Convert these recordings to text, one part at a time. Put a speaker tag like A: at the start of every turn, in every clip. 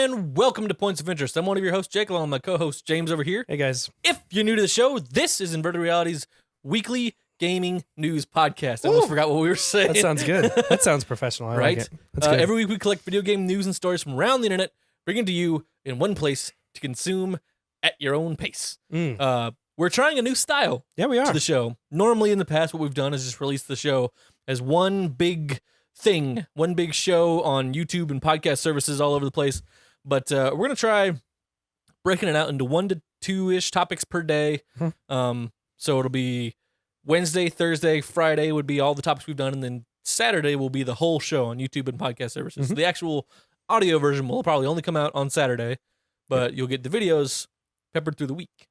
A: and welcome to Points of Interest. I'm one of your hosts, Jake, along with my co-host, James, over here.
B: Hey, guys.
A: If you're new to the show, this is Inverted Reality's weekly gaming news podcast. I almost forgot what we were saying.
B: That sounds good. That sounds professional. I
A: right?
B: like it. That's good.
A: Every week we collect video game news and stories from around the internet, bring it to you in one place to consume at your own pace. We're trying a new style
B: Yeah, we are.
A: to the show. Normally in the past, what we've done is just release the show as one big thing, one big show on YouTube and podcast services all over the place. But we're going to try breaking it out into 1 to 2-ish topics per day. So it'll be Wednesday, Thursday, Friday would be all the topics we've done, and then Saturday will be the whole show on YouTube and podcast services. So the actual audio version will probably only come out on Saturday, but you'll get the videos peppered through the week.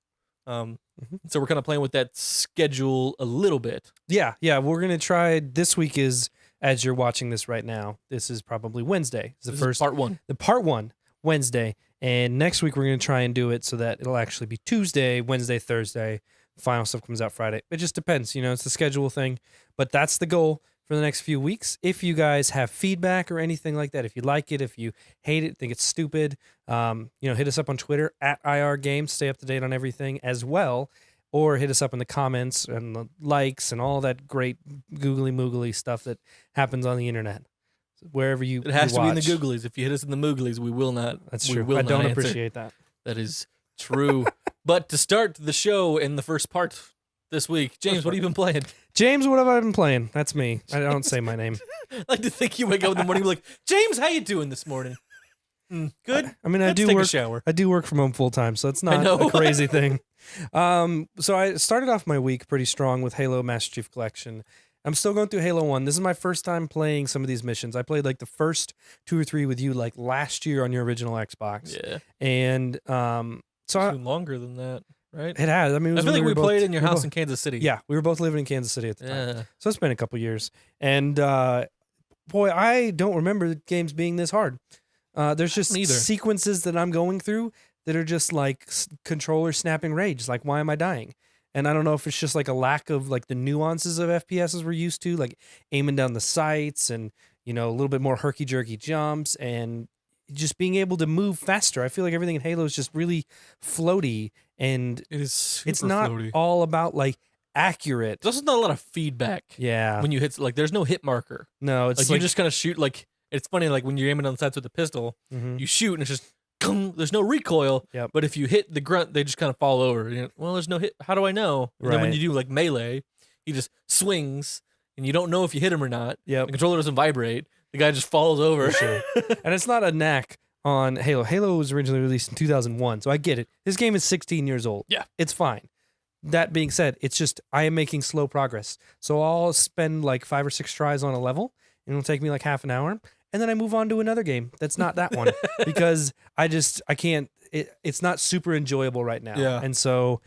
A: So we're kind of playing with that schedule a little bit.
B: Yeah. We're going to try. This week is, as you're watching this right now, this is probably Wednesday. It's the
A: This
B: first
A: is part one.
B: The part one, Wednesday. And next week, we're going to try and do it so that it'll actually be Tuesday, Wednesday, Thursday. Final stuff comes out Friday. It just depends. It's the schedule thing. But that's the goal for the next few weeks. If you guys have feedback or anything like that, if you like it, if you hate it, think it's stupid, hit us up on Twitter at IR Games. Stay up to date on everything as well. Or hit us up in the comments and the likes and all that great googly moogly stuff that happens on the internet. Wherever you
A: It has
B: you
A: to be in the
B: watch.
A: googlies. If you hit us in the mooglies, we will not.
B: That's
A: we
B: true.
A: will
B: I
A: not
B: don't
A: answer.
B: appreciate that.
A: That is true. But to start the show in the first part this week, James, what have you been playing?
B: James, what have I been playing? That's me. I don't say my name.
A: I like to think you wake up in the morning and be like, James, how you doing this morning? Good.
B: I mean,
A: Let's take
B: take
A: a shower.
B: I do work from home full time, so it's
A: I
B: not
A: know.
B: a crazy thing. So I started off my week pretty strong with Halo Master Chief Collection. I'm still going through Halo 1. This is my first time playing some of these missions. I played like the first 2 or 3 with you like last year on your original Xbox.
A: Yeah.
B: And so
A: It's been longer than that, right?
B: it has. I mean, it
A: I
B: was
A: feel
B: when
A: like we
B: were
A: played
B: both-
A: in your
B: we were
A: house
B: both-
A: in Kansas City.
B: Yeah, we were both living in Kansas City at the time.
A: Yeah.
B: So it's been a couple years. And boy, I don't remember the games being this hard. There's just
A: Neither.
B: sequences that I'm going through that are just like controller snapping rage. Like, why am I dying? And I don't know if it's just like a lack of like the nuances of FPSs we're used to, like aiming down the sights and, a little bit more herky-jerky jumps and just being able to move faster. I feel like everything in Halo is just really floaty, and
A: It is super
B: it's not
A: floaty.
B: all about like accurate.
A: There's also not a lot of feedback
B: Yeah.
A: when you hit, like, there's no hit marker.
B: No, it's
A: Like, you just kind of shoot, like, it's funny, like, when you're aiming on the sides with a pistol,
B: Mhm.
A: you shoot and it's just, there's no recoil.
B: Yep.
A: But if you hit the grunt, they just kind of fall over. Well, there's no hit. How do I know? And then when
B: Right.
A: you do, like, melee, he just swings, and you don't know if you hit him or not.
B: Yep.
A: The controller doesn't vibrate. The guy just falls over.
B: For sure. And it's not a knack on Halo. Halo was originally released in 2001, so I get it. This game is 16 years old.
A: Yeah.
B: It's fine. That being said, it's just I am making slow progress. So I'll spend like 5 or 6 tries on a level, and it'll take me like half an hour, and then I move on to another game that's not that one because I can't. It's not super enjoyable right now.
A: Yeah.
B: And so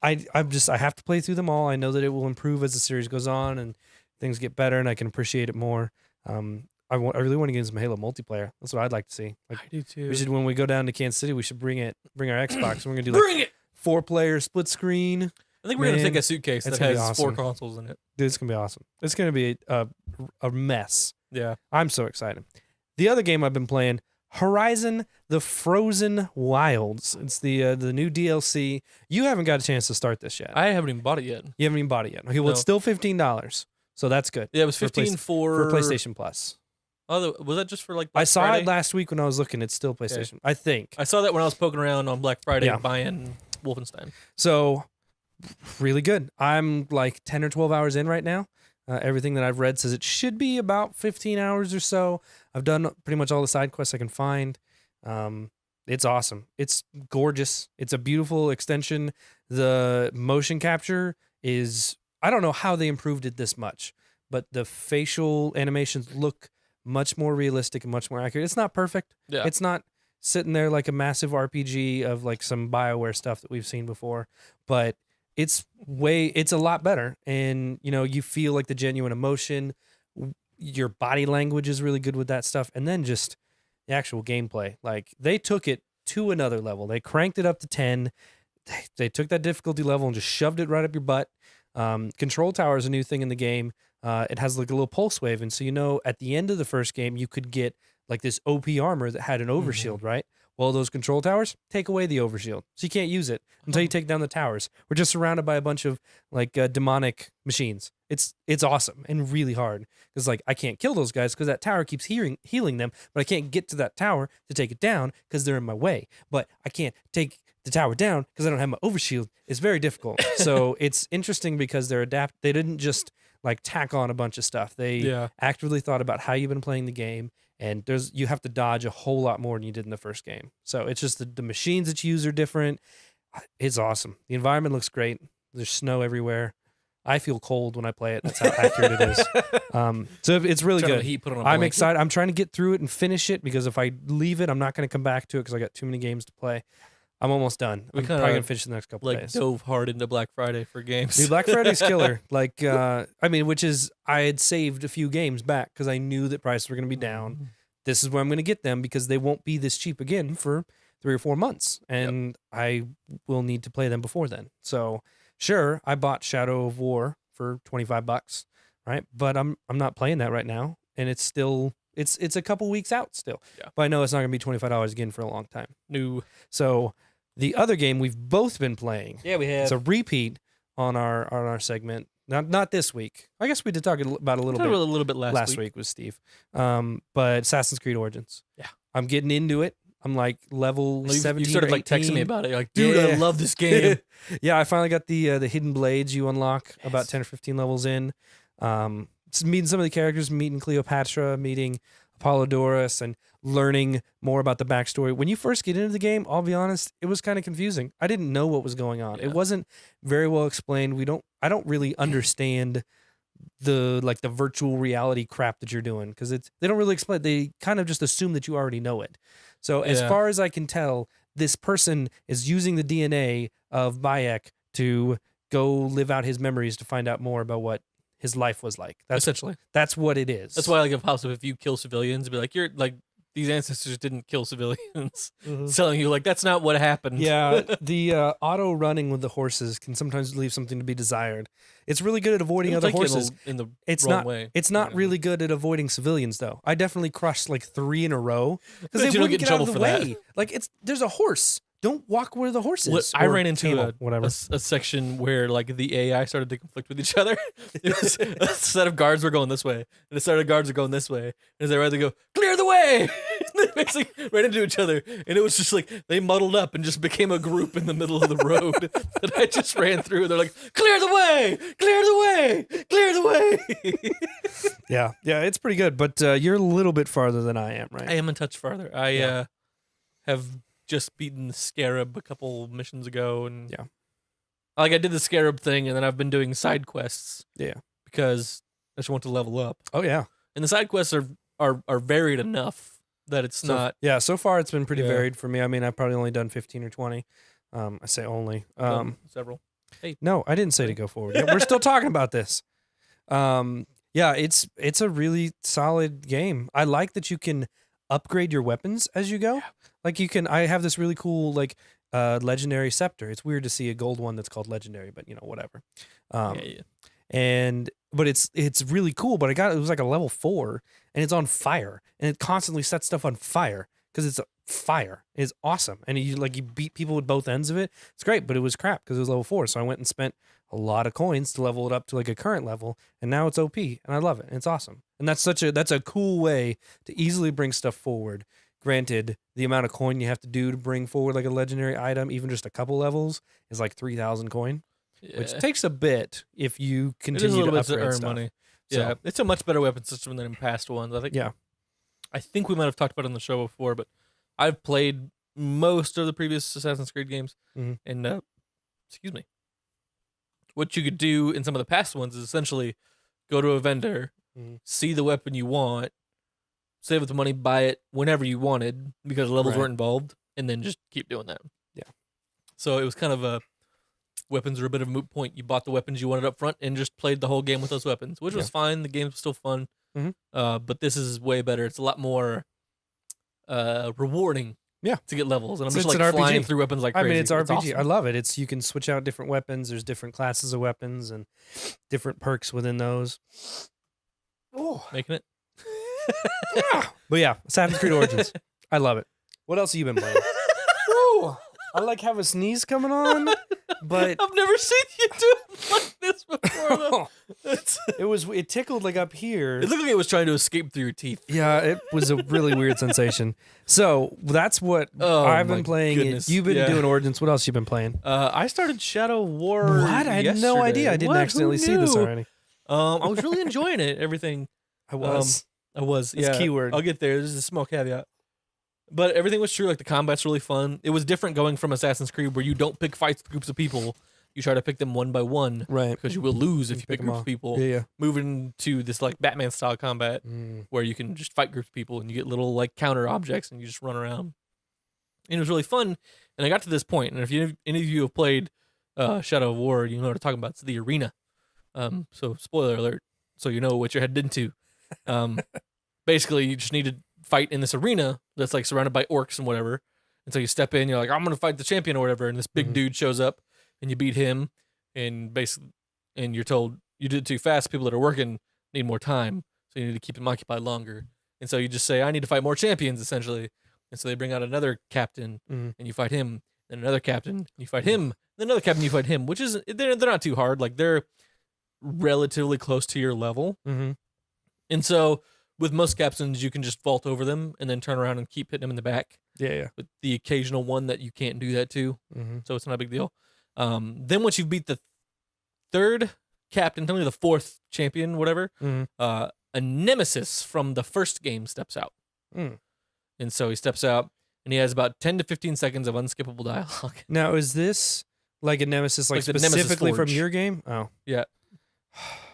B: I have to play through them all. I know that it will improve as the series goes on and things get better, and I can appreciate it more. I really want to get into some Halo multiplayer. That's what I'd like to see. Like,
A: I do too.
B: we should, when we go down to Kansas City, we should bring our Xbox. We're gonna do like
A: Bring it!
B: 4-player split screen.
A: I think we're going to
B: Man,
A: take a suitcase
B: it's
A: that
B: gonna be
A: has 4
B: awesome.
A: consoles in it.
B: Dude, it's gonna be awesome. It's gonna be a mess.
A: Yeah.
B: I'm so excited. The other game I've been playing, Horizon: The Frozen Wilds. It's the new DLC. You haven't got a chance to start this yet.
A: I haven't even bought it yet.
B: You haven't even bought it yet. Okay, well, it's
A: No.
B: still $15, so that's good.
A: Yeah, it was
B: For
A: 15
B: for PlayStation Plus.
A: Oh, was that just for like
B: I
A: Black
B: saw
A: Friday?
B: it last week when I was looking. It's still PlayStation. I think.
A: I saw that when I was poking around on Black Friday
B: Yeah.
A: buying Wolfenstein.
B: So, really good. I'm like 10 or 12 hours in right now. Everything that I've read says it should be about 15 hours or so. I've done pretty much all the side quests I can find. It's awesome. It's gorgeous. It's a beautiful extension. The motion capture is, I don't know how they improved it this much, but the facial animations look much more realistic and much more accurate. It's not perfect.
A: Yeah.
B: It's not sitting there like a massive RPG of like some BioWare stuff that we've seen before, but it's a lot better. And, you feel like the genuine emotion. Your body language is really good with that stuff. And then just the actual gameplay. Like, they took it to another level. They cranked it up to 10. They took that difficulty level and just shoved it right up your butt. Control tower is a new thing in the game. It has like a little pulse wave. And so, at the end of the first game, you could get like this OP armor that had an overshield, right? Well, those control towers take away the overshield, so you can't use it until you take down the towers. We're just surrounded by a bunch of like demonic machines. It's awesome and really hard because like I can't kill those guys because that tower keeps healing them, but I can't get to that tower to take it down because they're in my way. But I can't take the tower down because I don't have my overshield. It's very difficult. So it's interesting because they didn't just like tack on a bunch of stuff. They actively thought about how you've been playing the game. And you have to dodge a whole lot more than you did in the first game. So it's just the machines that you use are different. It's awesome. The environment looks great. There's snow everywhere. I feel cold when I play it. That's how accurate it is. So it's really good. I'm excited. I'm trying to get through it and finish it because if I leave it, I'm not going to come back to it because I got too many games to play. I'm almost done. I'm probably gonna finish the next couple days.
A: Dove hard into Black Friday for games.
B: Dude, Black Friday's killer. Like, which is I had saved a few games back because I knew that prices were gonna be down. This is where I'm gonna get them because they won't be this cheap again for 3 or 4 months, and I will need to play them before then. So, sure, I bought Shadow of War for $25, right? But I'm not playing that right now, and it's still. It's a couple weeks out still, but I know it's not gonna be $25 again for a long time.
A: No.
B: So the other game we've both been playing.
A: Yeah, we have.
B: It's a repeat on our segment. Not this week. I guess we did talk about a little bit
A: last
B: week with Steve. But Assassin's Creed Origins.
A: Yeah.
B: I'm getting into it. I'm like level 17.
A: You started like texting me about it. You're like, dude, I love this game.
B: Yeah, I finally got the hidden blades you unlock about 10 or 15 levels in. Meeting some of the characters, meeting Cleopatra, meeting Apollodorus, and learning more about the backstory. When you first get into the game, I'll be honest, it was kind of confusing. I didn't know what was going on. It wasn't very well explained. I don't really understand the virtual reality crap that you're doing because they don't really explain. They kind of just assume that you already know it. So as far as I can tell, this person is using the DNA of Bayek to go live out his memories to find out more about what his life was like.
A: Essentially.
B: That's what it is.
A: That's why, like, if you kill civilians, it'd be like, you're like, these ancestors didn't kill civilians. Telling you, like, that's not what happened.
B: Yeah, the auto running with the horses can sometimes leave something to be desired. It's really good at avoiding other horses.
A: In the wrong way.
B: It's not really good at avoiding civilians, though. I definitely crushed like 3 in a row because they
A: you
B: wouldn't get out of the way.
A: That.
B: Like there's a horse. Don't walk where the horse is.
A: I ran into a section where like the AI started to conflict with each other. A set of guards were going this way, and a set of guards were going this way. And as they ran, they go, clear the way! They basically ran into each other, and it was just like they muddled up and just became a group in the middle of the road that I just ran through. They're like, clear the way! Clear the way! Clear the way!
B: Yeah, it's pretty good, but you're a little bit farther than I am, right?
A: I am a touch farther. I have just beaten the Scarab a couple missions ago, and like I did the Scarab thing, and then I've been doing side quests.
B: Yeah,
A: because I just want to level up.
B: Oh yeah,
A: and the side quests are varied enough that it's not.
B: Yeah, so far it's been pretty varied for me. I mean, I've probably only done 15 or 20. I say only.
A: Several. Hey,
B: no, I didn't say to go forward. Yeah, we're still talking about this. Yeah, it's a really solid game. I like that you can upgrade your weapons as you go. Yeah. Like I have this really cool like legendary scepter. It's weird to see a gold one that's called legendary, but whatever. But it's really cool. But it was like a level 4, and it's on fire, and it constantly sets stuff on fire because it's fire. It's awesome, and you beat people with both ends of it. It's great, but it was crap because it was level 4. So I went and spent a lot of coins to level it up to like a current level, and now it's OP, and I love it. And it's awesome, and that's a cool way to easily bring stuff forward. Granted, the amount of coin you have to do to bring forward like a legendary item, even just a couple levels, is like 3,000 coin, which takes a bit if you continue to upgrade
A: earn
B: stuff.
A: money. Yeah, so, it's a much better weapon system than in past ones. I think. Yeah, I think we might have talked about it on the show before, but I've played most of the previous Assassin's Creed games, and excuse me. What you could do in some of the past ones is essentially go to a vendor, see the weapon you want, save up the money, buy it whenever you wanted because levels weren't involved, and then just keep doing that.
B: Yeah.
A: So it was kind of weapons are a bit of a moot point. You bought the weapons you wanted up front and just played the whole game with those weapons, which was fine. The game was still fun. But this is way better. It's a lot more rewarding. Yeah, to get levels, and I'm just like flying through weapons like crazy.
B: I mean, it's RPG.
A: Awesome.
B: I love it. You can switch out different weapons. There's different classes of weapons and different perks within those.
A: Oh, making it.
B: But yeah, Assassin's Creed Origins. I love it. What else have you been playing? Woo! I like have a sneeze coming on, but
A: I've never seen you do it like this before. though.
B: it tickled like up here.
A: It looked like it was trying to escape through your teeth.
B: Yeah, it was a really weird sensation. So that's what
A: Oh,
B: I've
A: my
B: been playing.
A: goodness.
B: You've been
A: Yeah.
B: doing Origins. What else you been playing?
A: I started Shadow War.
B: What? I had no idea. I didn't
A: What?
B: accidentally
A: Who
B: see this
A: knew?
B: already.
A: I was really enjoying it. Everything.
B: I was.
A: I was.
B: That's
A: Yeah.
B: keyword.
A: I'll get there. There's a small caveat. But everything was true. Like the combat's really fun. It was different going from Assassin's Creed where you don't pick fights with groups of people. You try to pick them one by one
B: Right.
A: because you will lose if you pick
B: them
A: groups
B: all.
A: of people.
B: Yeah.
A: Moving to this like Batman style combat
B: Mm.
A: where you can just fight groups of people and you get little like counter objects and you just run around. And it was really fun. And I got to this point, and if any of you have played Shadow of War, you know what I'm talking about. It's the arena. So spoiler alert, so you know what you're headed into. Basically, you just need to fight in this arena that's like surrounded by orcs and whatever. And so you step in, you're like, I'm gonna fight the champion or whatever, and this big
B: Mhm.
A: dude shows up, and you beat him, and basically, and you're told you did it too fast. People that are working need more time, so you need to keep them occupied longer. And so you just say, I need to fight more champions, essentially. And so they bring out another captain,
B: Mhm.
A: and you fight him. Then another captain, and you fight him. Then another captain, you fight him. Which is they're not too hard. Like they're relatively close to your level.
B: Mm-hmm.
A: And so with most captains, you can just vault over them and then turn around and keep hitting them in the back.
B: Yeah.
A: With the occasional one that you can't do that to,
B: Mm-hmm.
A: so it's not a big deal. Then once you've beat the third captain, tell me the fourth champion, whatever,
B: Mm-hmm.
A: a nemesis from the first game steps out.
B: Mm.
A: And so he steps out, and he has about 10 to 15 seconds of unskippable dialogue.
B: Now, is this like a nemesis, like
A: Like the Nemesis
B: specifically from
A: Forge.
B: your game? Oh,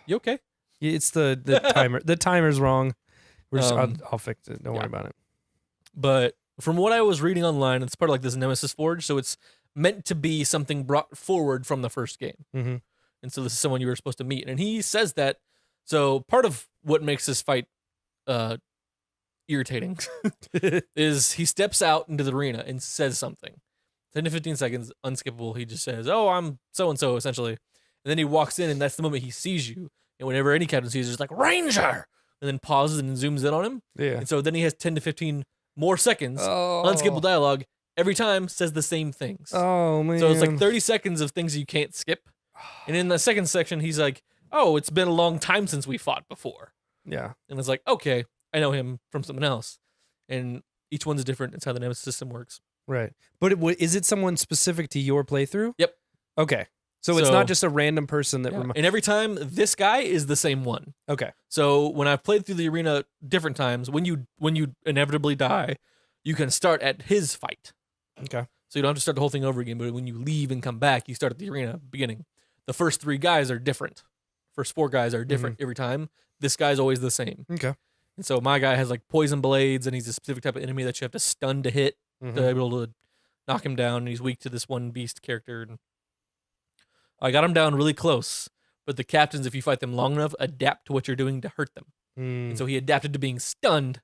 A: You okay?
B: it's the timer. The timer's wrong. We're just,
A: Um,
B: I'll fix it. Don't worry about it.
A: But from what I was reading online, it's part of like this Nemesis Forge, so it's meant to be something brought forward from the first game.
B: Mm-hmm.
A: And so this is someone you were supposed to meet. And he says that. So part of what makes this fight irritating is he steps out into the arena and says something. 10 to 15 seconds, unskippable. He just says, oh, I'm so-and-so, essentially. And then he walks in, and that's the moment he sees you. And whenever any captain sees you, it's like, Ranger! And then pauses and zooms in on him.
B: Yeah.
A: And so then he has 10 to 15 more seconds,
B: Oh.
A: unskippable dialogue, every time says the same things.
B: Oh man.
A: So it's like 30 seconds of things you can't skip. And in the second section, he's like, oh, it's been a long time since we fought before.
B: Yeah.
A: And it's like, okay, I know him from something else. And each one's different. It's how the Nemesis system works.
B: Right. But is it someone specific to your playthrough?
A: Yep.
B: Okay. So it's
A: So-
B: not just a random person that.
A: Yeah. And every time, this guy is the same one.
B: Okay.
A: So when I've played through the arena different times, when you inevitably die, you can start at his fight.
B: Okay.
A: So you don't have to start the whole thing over again. But when you leave and come back, you start at the arena beginning. The first 3 guys are different. First 4 guys are different every time. This guy's always the same.
B: Okay.
A: And so my guy has like poison blades, and he's a specific type of enemy that you have to stun to hit to be able to knock him down. And he's weak to this one beast character. And I got him down really close. But the captains, if you fight them long enough, adapt to what you're doing to hurt them.
B: Mm.
A: And so he adapted to being stunned,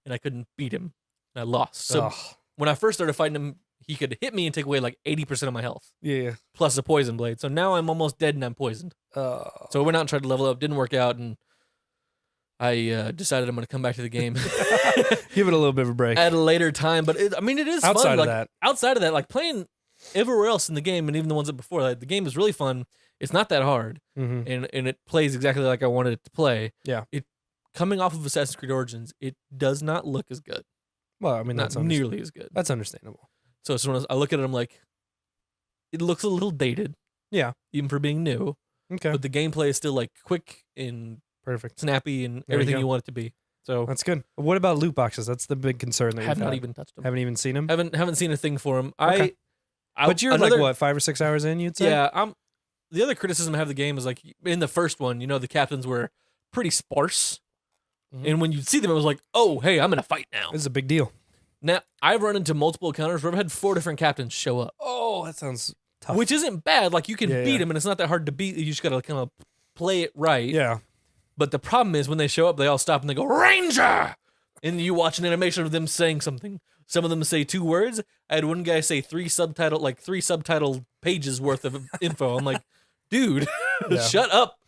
A: and I couldn't beat him. And I lost. So when I first started fighting him, he could hit me and take away like 80% of my health,
B: Yeah.
A: plus a poison blade. So now I'm almost dead and I'm poisoned. So I went out and tried to level up. Didn't work out, and I decided I'm going to come back to the game
B: Give it a little bit of a break.
A: at a later time. But it is
B: Outside
A: fun.
B: of
A: Like,
B: that.
A: outside of that, like playing everywhere else in the game, and even the ones that before, like, the game is really fun. It's not that hard,
B: Mm-hmm.
A: and it plays exactly like I wanted it to play.
B: Yeah.
A: It coming off of Assassin's Creed Origins, it does not look as good.
B: Well, I mean,
A: Not nearly as good.
B: That's understandable.
A: So it's when I look at it, I'm like, it looks a little dated.
B: Yeah.
A: Even for being new.
B: Okay.
A: But the gameplay is still like quick and
B: Perfect.
A: snappy and
B: There you
A: everything
B: go.
A: you want it to be. So
B: That's good. What about loot boxes? That's the big concern that
A: I have
B: you've
A: not
B: had.
A: even touched them.
B: Haven't even seen them.
A: Haven't seen a thing for them.
B: Okay. But you're like what, 5 or 6 hours in? You'd say.
A: Yeah. The other criticism I have of the game is like in the first one, the captains were pretty sparse,
B: Mhm.
A: and when you see them, it was like, oh, hey, I'm gonna fight now.
B: This is a big deal.
A: Now I've run into multiple encounters where I've had 4 different captains show up,
B: Oh, that sounds tough.
A: which isn't bad. Like you can
B: Yeah,
A: beat
B: yeah.
A: them, and it's not that hard to beat. You just gotta kind of play it right.
B: Yeah.
A: But the problem is when they show up, they all stop and they go, Ranger! And you watch an animation of them saying something. Some of them say 2 words. I had one guy say 3 subtitle pages worth of info. I'm like, dude,
B: Yeah.
A: shut up.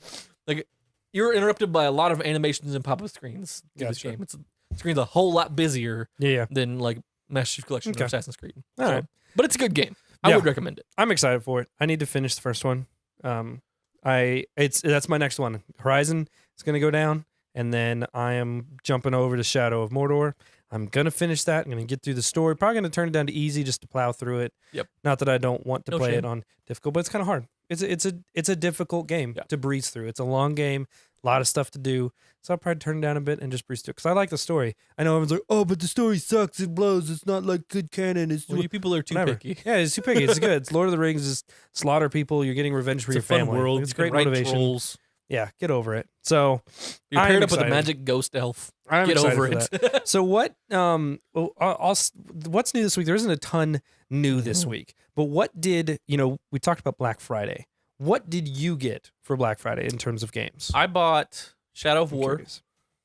A: Like, you're interrupted by a lot of animations and pop-up screens through this
B: Gotcha.
A: game. The screen's a whole lot busier
B: Yeah.
A: than like Master Chief Collection
B: Okay.
A: of Assassin's Creed.
B: All right.
A: But it's a good game. I
B: Yeah.
A: would recommend it.
B: I'm excited for it. I need to finish the first one. That's my next one. Horizon is going to go down, and then I am jumping over to Shadow of Mordor. I'm going to finish that. I'm going to get through the story. Probably going to turn it down to easy just to plow through it.
A: Yep.
B: Not that I don't want to
A: No
B: play
A: shame.
B: it on difficult, but it's kind of hard. It's a difficult game
A: Yeah.
B: to breeze through. It's a long game, a lot of stuff to do. So I'll probably turn it down a bit and just breeze through it because I like the story. I know everyone's like, oh, but the story sucks. It blows. It's not like good canon. It's
A: Well, you people are too
B: whatever.
A: picky.
B: Yeah, it's too picky. It's good. It's Lord of the Rings. Just slaughter people. You're getting revenge for
A: It's
B: your
A: a fun
B: family.
A: world.
B: It's
A: You can
B: great
A: ride
B: motivation.
A: trolls.
B: Yeah, get over it. So
A: You're
B: I'm
A: paired up with a
B: excited.
A: magic ghost elf.
B: I'm
A: Get
B: excited
A: over
B: for
A: it.
B: that. So what? What's new this week? There isn't a ton new this week, but what did we talked about Black Friday. What did you get for Black Friday in terms of games?
A: I bought Shadow of
B: I'm
A: War,
B: curious.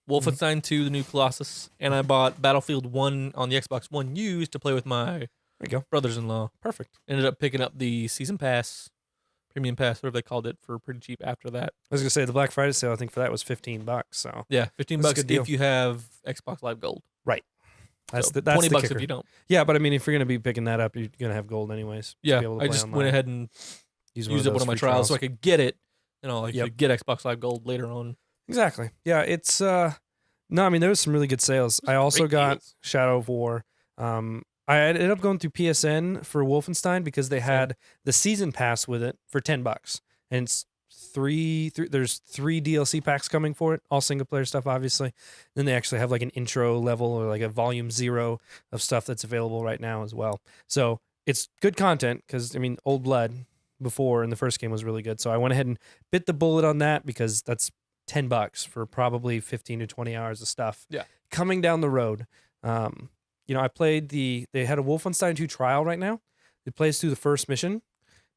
A: Wolfenstein 2, the new Colossus, and I bought Battlefield 1 on the Xbox One used to play with my
B: There you go.
A: brothers-in-law.
B: Perfect.
A: Ended up picking up the season pass, premium pass, whatever they called it, for pretty cheap after that.
B: I was gonna say the Black Friday sale. I think for that was $15. So
A: Yeah, 15
B: That's a
A: bucks
B: good deal.
A: if you have Xbox Live Gold.
B: that's
A: So
B: the
A: 20 bucks
B: kicker.
A: if you don't.
B: Yeah, but I mean, if you're gonna be picking that up, you're gonna have gold anyways. to
A: Yeah,
B: be able to
A: I
B: play
A: just
B: online.
A: went ahead and
B: Use
A: used up one
B: those
A: of my
B: free
A: trials so I could get it, and I'll actually
B: Yep.
A: get Xbox Live Gold later on.
B: Exactly. Yeah, it's no, I mean there was some really good sales. I also
A: Great
B: got
A: deals.
B: Shadow of War. I ended up going through PSN for Wolfenstein because they had the season pass with it for $10, and it's there's 3 DLC packs coming for it, all single player stuff, obviously. Then they actually have like an intro level or like a volume 0 of stuff that's available right now as well. So it's good content because I mean Old Blood before in the first game was really good. So I went ahead and bit the bullet on that because that's $10 for probably 15 to 20 hours of stuff.
A: Yeah.
B: Coming down the road, I played they had a Wolfenstein 2 trial right now. It plays through the first mission,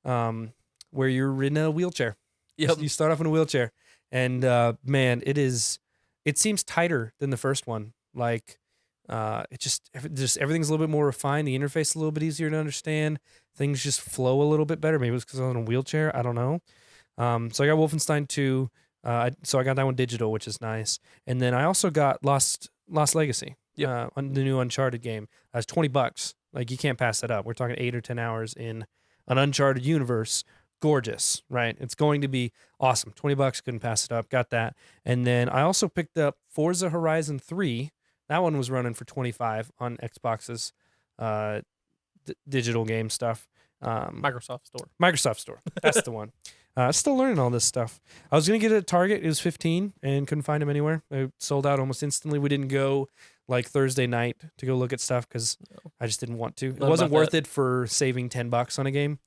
B: where you're in a wheelchair.
A: Yep.
B: You start off in a wheelchair, and man, it seems tighter than the first one. Like, it just everything's a little bit more refined. The interface is a little bit easier to understand. Things just flow a little bit better. Maybe it was because I was in a wheelchair. I don't know. So I got Wolfenstein 2. So I got that one digital, which is nice. And then I also got Lost Legacy.
A: Yep.
B: On the new Uncharted game. That's $20. Like, you can't pass that up. We're talking 8 or 10 hours in an Uncharted universe. Gorgeous, right? It's going to be awesome. $20, couldn't pass it up. Got that. And then I also picked up Forza Horizon 3. That one was running for $25 on Xbox's digital game stuff.
A: Microsoft Store.
B: Microsoft Store. That's the one. Still learning all this stuff. I was going to get it at Target. It was $15 and couldn't find them anywhere. They sold out almost instantly. We didn't go like Thursday night to go look at stuff because I just didn't want to. It
A: Not
B: wasn't
A: about
B: worth
A: that.
B: it for saving $10 on a game.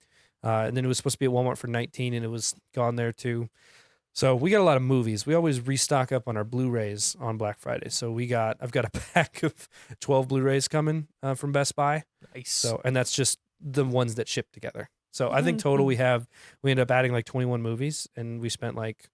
B: And then it was supposed to be at Walmart for $19 and it was gone there too. So we got a lot of movies. We always restock up on our Blu-rays on Black Friday. So I've got a pack of 12 Blu-rays coming from Best Buy.
A: Nice.
B: So, and that's just the ones that ship together. So I think total we ended up adding like 21 movies and we spent like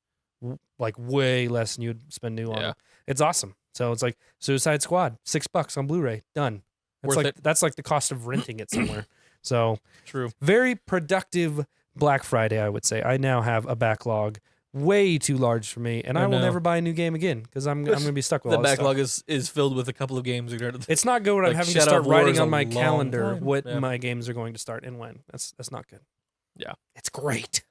B: way less than you'd spend new on
A: Yeah.
B: them. It's awesome. So it's like Suicide Squad, $6 on Blu-ray, done.
A: Worth
B: That's like the cost of renting it somewhere. So
A: True.
B: very productive Black Friday, I would say. I now have a backlog way too large for me, and I will
A: know.
B: never buy a new game again because I'm going to be stuck with
A: The
B: all this stuff.
A: backlog is filled with a couple of games.
B: It's not good when I'm
A: Like
B: having to
A: Shadow
B: start
A: of War
B: writing
A: is
B: on
A: a
B: my
A: long
B: calendar
A: time.
B: what
A: Yeah.
B: my games are going to start and when. That's not good.
A: Yeah.
B: It's great.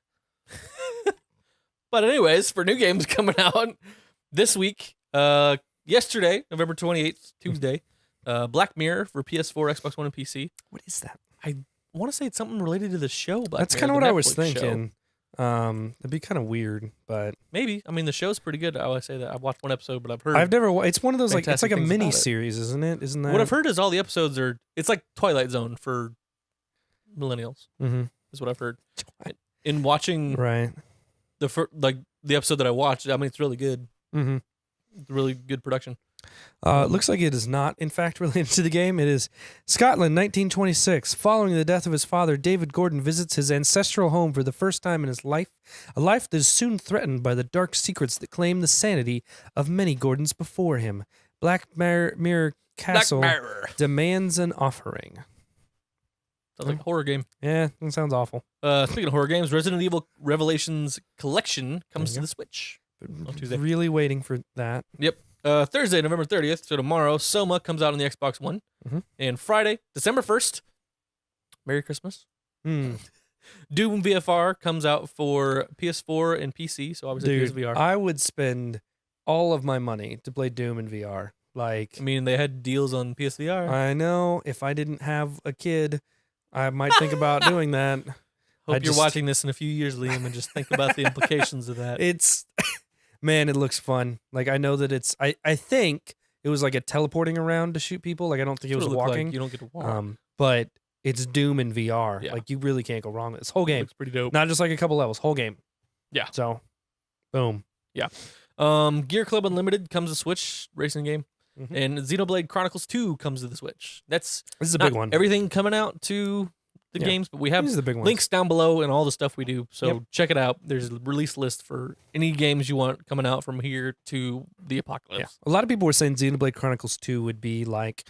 A: But anyways, for new games coming out this week, yesterday, November 28th, Tuesday, Black Mirror for PS4, Xbox One, and PC.
B: What is that?
A: I want to say it's something related to the show. Black
B: That's
A: Mirror,
B: kind of
A: the
B: what I was
A: Netflix show.
B: thinking. It'd be kind of weird, but
A: Maybe. I mean, the show's pretty good. I always say that. I've watched one episode, but I've heard.
B: I've never. It's one of those it's
A: fantastic
B: like a
A: things
B: mini
A: about it.
B: series, isn't it? Isn't that
A: What I've heard is all the episodes are. It's like Twilight Zone for millennials.
B: Mm-hmm.
A: Is what I've heard. In watching
B: Right.
A: the episode that I watched, I mean, it's really good.
B: Mm-hmm.
A: Really good production.
B: It looks like it is not, in fact, related to the game. It is Scotland, 1926. Following the death of his father, David Gordon visits his ancestral home for the first time in his life, a life that is soon threatened by the dark secrets that claim the sanity of many Gordons before him. Black Mirror Castle
A: Black Mirror.
B: demands an offering.
A: Sounds like a horror game.
B: Yeah, that sounds awful.
A: Speaking of horror games, Resident Evil Revelations Collection comes to the Switch. On Tuesday.
B: Really waiting for that.
A: Thursday, November 30th, so tomorrow, Soma comes out on the Xbox One.
B: Mhm.
A: And Friday, December 1st, Merry Christmas.
B: Hmm.
A: Doom VFR comes out for PS4 and PC, so obviously
B: Dude,
A: PSVR.
B: I would spend all of my money to play Doom in VR. Like,
A: I mean, they had deals on PSVR.
B: I know if I didn't have a kid, I might think about doing that.
A: Hope
B: I
A: you're
B: just-
A: watching this in a few years, Liam, and just think about the implications of that.
B: It's, man, it looks fun. Like, I know that I think it was like a teleporting around to shoot people. Like, I don't think it
A: That's
B: was
A: what looked
B: walking.
A: Like. You don't get to walk.
B: But it's Doom in VR.
A: Yeah.
B: Like, you really can't go wrong with this whole game.
A: Looks pretty dope.
B: Not just like a couple levels, whole game.
A: Yeah.
B: So, boom.
A: Gear Club Unlimited comes to Switch racing game,
B: Mhm.
A: and Xenoblade Chronicles 2 comes to the Switch. That's
B: This is a
A: not
B: big one.
A: everything coming out to the
B: Yeah.
A: games, but we have
B: These are the big ones.
A: links down below and all the stuff we do. So
B: Yep.
A: check it out. There's a release list for any games you want coming out from here to the apocalypse.
B: Yeah. A lot of people were saying Xenoblade Chronicles 2 would be like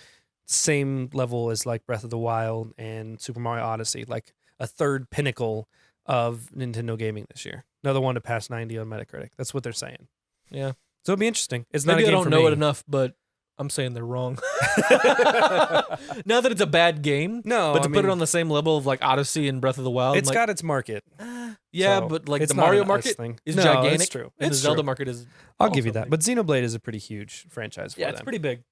B: same level as like Breath of the Wild and Super Mario Odyssey, like a third pinnacle of Nintendo gaming this year. Another one to pass 90 on Metacritic. That's what they're saying.
A: Yeah.
B: So it'll be interesting. It's not
A: Maybe
B: a
A: I
B: game
A: don't
B: for
A: know
B: me.
A: it enough, but I'm saying they're wrong. Not that it's a bad game,
B: No,
A: but to
B: I
A: put it
B: mean,
A: on the same level of like Odyssey and Breath of the Wild,
B: it's
A: I'm like,
B: got its market.
A: yeah,
B: So
A: but like
B: it's
A: the
B: not
A: Mario
B: an us
A: market
B: thing.
A: is
B: No,
A: gigantic,
B: It's true.
A: and the
B: It's
A: Zelda
B: true.
A: market is.
B: I'll give you
A: also
B: that.
A: big.
B: But Xenoblade is a pretty huge franchise for
A: Yeah,
B: them.
A: it's pretty big.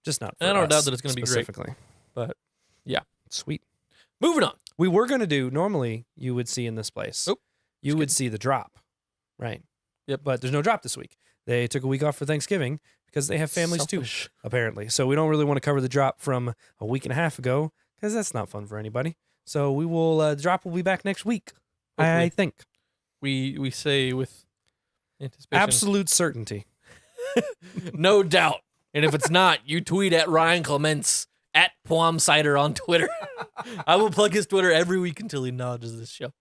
B: Just not for
A: I don't
B: us
A: doubt that it's gonna be great.
B: specifically.
A: But, yeah.
B: Sweet.
A: Moving on.
B: We were going to do, normally you would see in this place,
A: Oh,
B: you would see the drop, right?
A: Yep.
B: But there's no drop this week. They took a week off for Thanksgiving because they have families
A: Selfish.
B: too, apparently. So we don't really want to cover the drop from a week and a half ago because that's not fun for anybody. So we will, the drop will be back next week, I
A: Hopefully.
B: think.
A: We say with anticipation.
B: Absolute certainty.
A: No doubt. And if it's not, you tweet at Ryan Clements at Poem Cider on Twitter. I will plug his Twitter every week until he acknowledges this show.